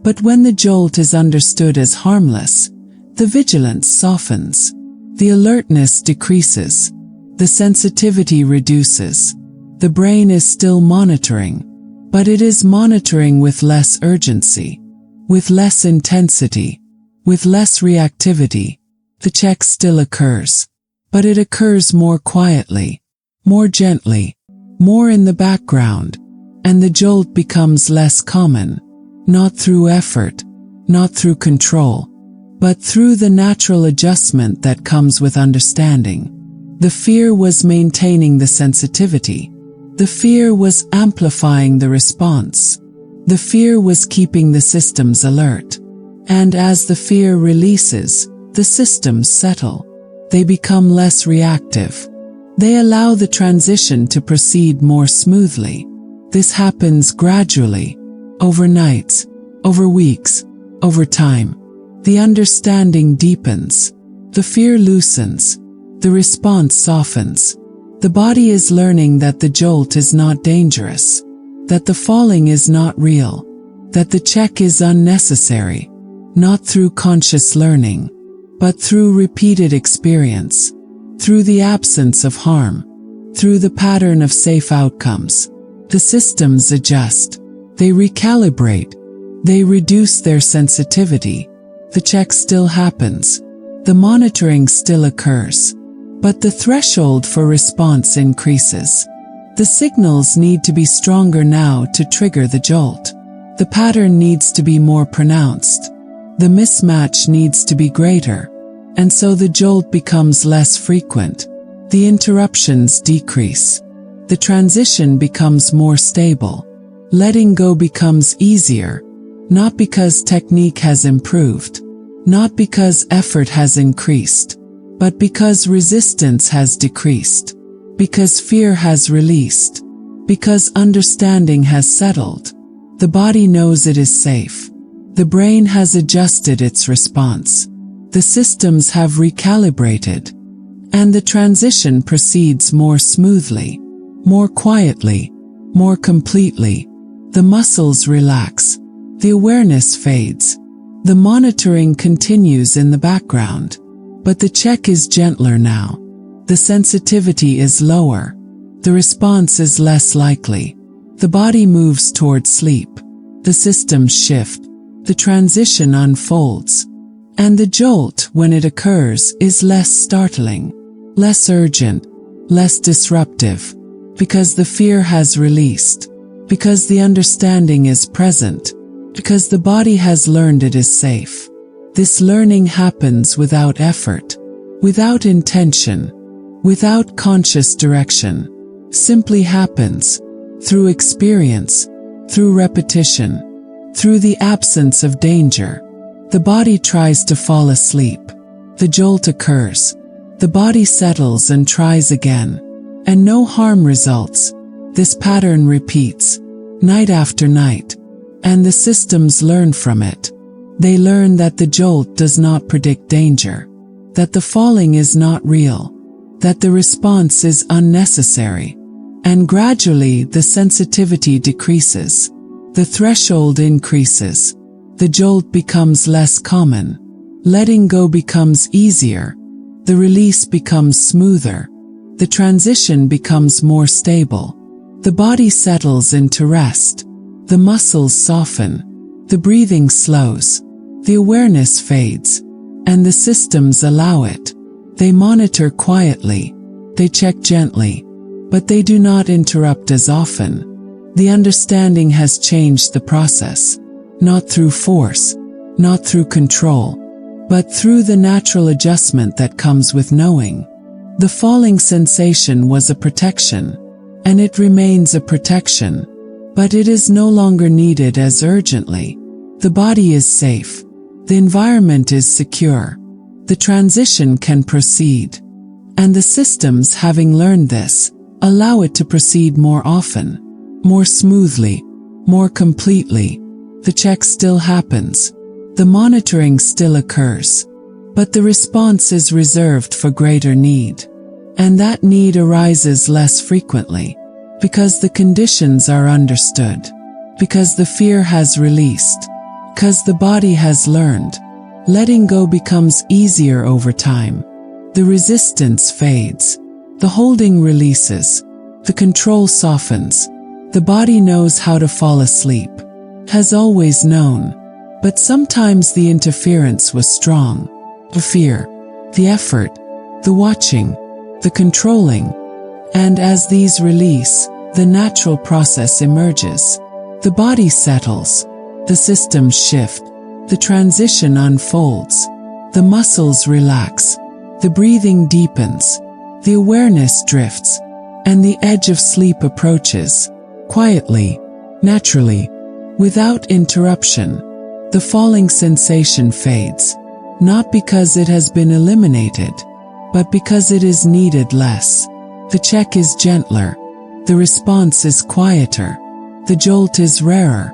But when the jolt is understood as harmless, the vigilance softens, the alertness decreases, the sensitivity reduces. The brain is still monitoring, but it is monitoring with less urgency, with less intensity, with less reactivity. The check still occurs, but it occurs more quietly, more gently, more in the background, and the jolt becomes less common, not through effort, not through control, but through the natural adjustment that comes with understanding. The fear was maintaining the sensitivity. The fear was amplifying the response. The fear was keeping the systems alert. And as the fear releases, the systems settle. They become less reactive. They allow the transition to proceed more smoothly. This happens gradually, over nights, over weeks, over time. The understanding deepens. The fear loosens. The response softens. The body is learning that the jolt is not dangerous, that the falling is not real, that the check is unnecessary, not through conscious learning, but through repeated experience, through the absence of harm, through the pattern of safe outcomes. The systems adjust. They recalibrate. They reduce their sensitivity. The check still happens. The monitoring still occurs. But the threshold for response increases. The signals need to be stronger now to trigger the jolt. The pattern needs to be more pronounced. The mismatch needs to be greater. And so the jolt becomes less frequent. The interruptions decrease. The transition becomes more stable. Letting go becomes easier, not because technique has improved, not because effort has increased, but because resistance has decreased, because fear has released, because understanding has settled. The body knows it is safe. The brain has adjusted its response. The systems have recalibrated, and the transition proceeds more smoothly, more quietly, more completely. The muscles relax. The awareness fades. The monitoring continues in the background. But the check is gentler now. The sensitivity is lower. The response is less likely. The body moves toward sleep. The systems shift. The transition unfolds. And the jolt, when it occurs, is less startling, less urgent, less disruptive, because the fear has released, because the understanding is present, because the body has learned it is safe. This learning happens without effort, without intention, without conscious direction. Simply happens through experience, through repetition, through the absence of danger. The body tries to fall asleep. The jolt occurs. The body settles and tries again. And no harm results. This pattern repeats, night after night. And the systems learn from it. They learn that the jolt does not predict danger. That the falling is not real. That the response is unnecessary. And gradually the sensitivity decreases. The threshold increases. The jolt becomes less common. Letting go becomes easier. The release becomes smoother. The transition becomes more stable. The body settles into rest. The muscles soften. The breathing slows. The awareness fades. And the systems allow it. They monitor quietly. They check gently. But they do not interrupt as often. The understanding has changed the process. Not through force. Not through control. But through the natural adjustment that comes with knowing. The falling sensation was a protection. And it remains a protection. But it is no longer needed as urgently. The body is safe. The environment is secure. The transition can proceed. And the systems, having learned this, allow it to proceed more often, more smoothly, more completely. The check still happens. The monitoring still occurs. But the response is reserved for greater need. And that need arises less frequently. Because the conditions are understood. Because the fear has released. Because the body has learned. Letting go becomes easier over time. The resistance fades. The holding releases. The control softens. The body knows how to fall asleep. Has always known. But sometimes the interference was strong. The fear. The effort. The watching. The controlling. And as these release, the natural process emerges. The body settles. The systems shift. The transition unfolds. The muscles relax. The breathing deepens. The awareness drifts. And the edge of sleep approaches. Quietly. Naturally. Without interruption. The falling sensation fades. Not because it has been eliminated. But because it is needed less. The check is gentler. The response is quieter. The jolt is rarer.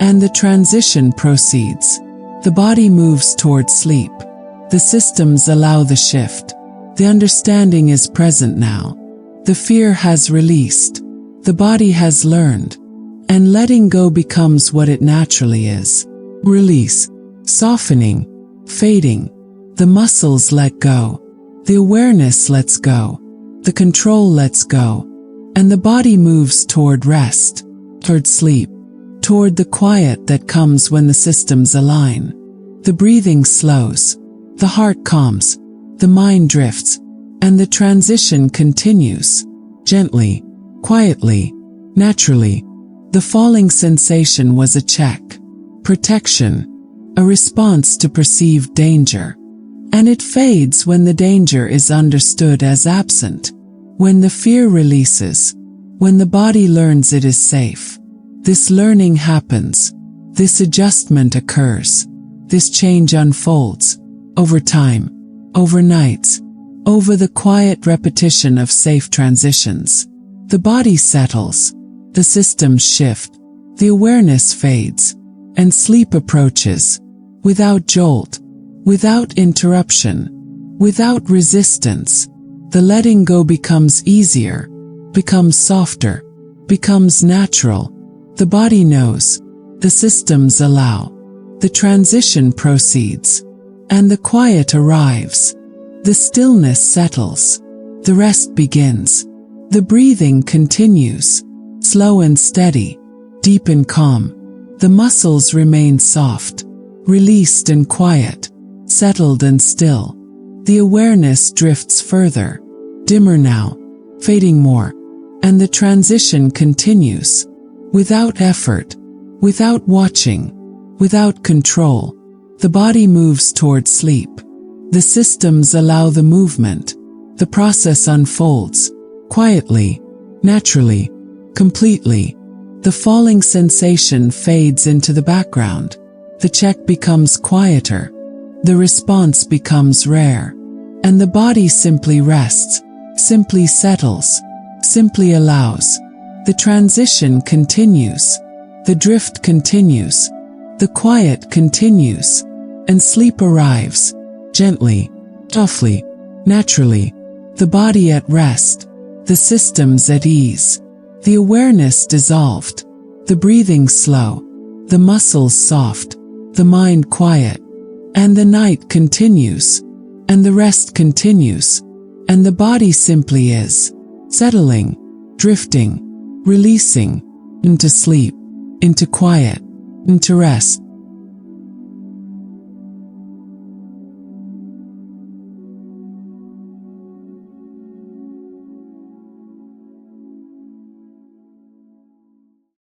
And the transition proceeds. The body moves toward sleep. The systems allow the shift. The understanding is present now. The fear has released. The body has learned. And letting go becomes what it naturally is. Release. Softening. Fading. The muscles let go. The awareness lets go. The control lets go. And the body moves toward rest. Toward sleep. Toward the quiet that comes when the systems align. The breathing slows. The heart calms. The mind drifts. And the transition continues. Gently. Quietly. Naturally. The falling sensation was a check. Protection. A response to perceived danger. And it fades when the danger is understood as absent. When the fear releases. When the body learns it is safe. This learning happens. This adjustment occurs. This change unfolds. Over time. Over nights. Over the quiet repetition of safe transitions. The body settles. The systems shift. The awareness fades. And sleep approaches. Without jolt. Without interruption. Without resistance. The letting go becomes easier. Becomes softer. Becomes natural. The body knows. The systems allow. The transition proceeds. And the quiet arrives. The stillness settles. The rest begins. The breathing continues. Slow and steady. Deep and calm. The muscles remain soft. Released and quiet. Settled and still. The awareness drifts further. Dimmer now. Fading more. And the transition continues. Without effort. Without watching. Without control. The body moves toward sleep. The systems allow the movement. The process unfolds. Quietly. Naturally. Completely. The falling sensation fades into the background. the check becomes quieter, the response becomes rare, and the body simply rests, simply settles, simply allows. The transition continues, the drift continues, the quiet continues, and sleep arrives, gently, softly, naturally, the body at rest, the systems at ease, the awareness dissolved, the breathing slow, the muscles soft, the mind quiet, and the night continues, and the rest continues, and the body simply is, settling, drifting, releasing, into sleep, into quiet, into rest.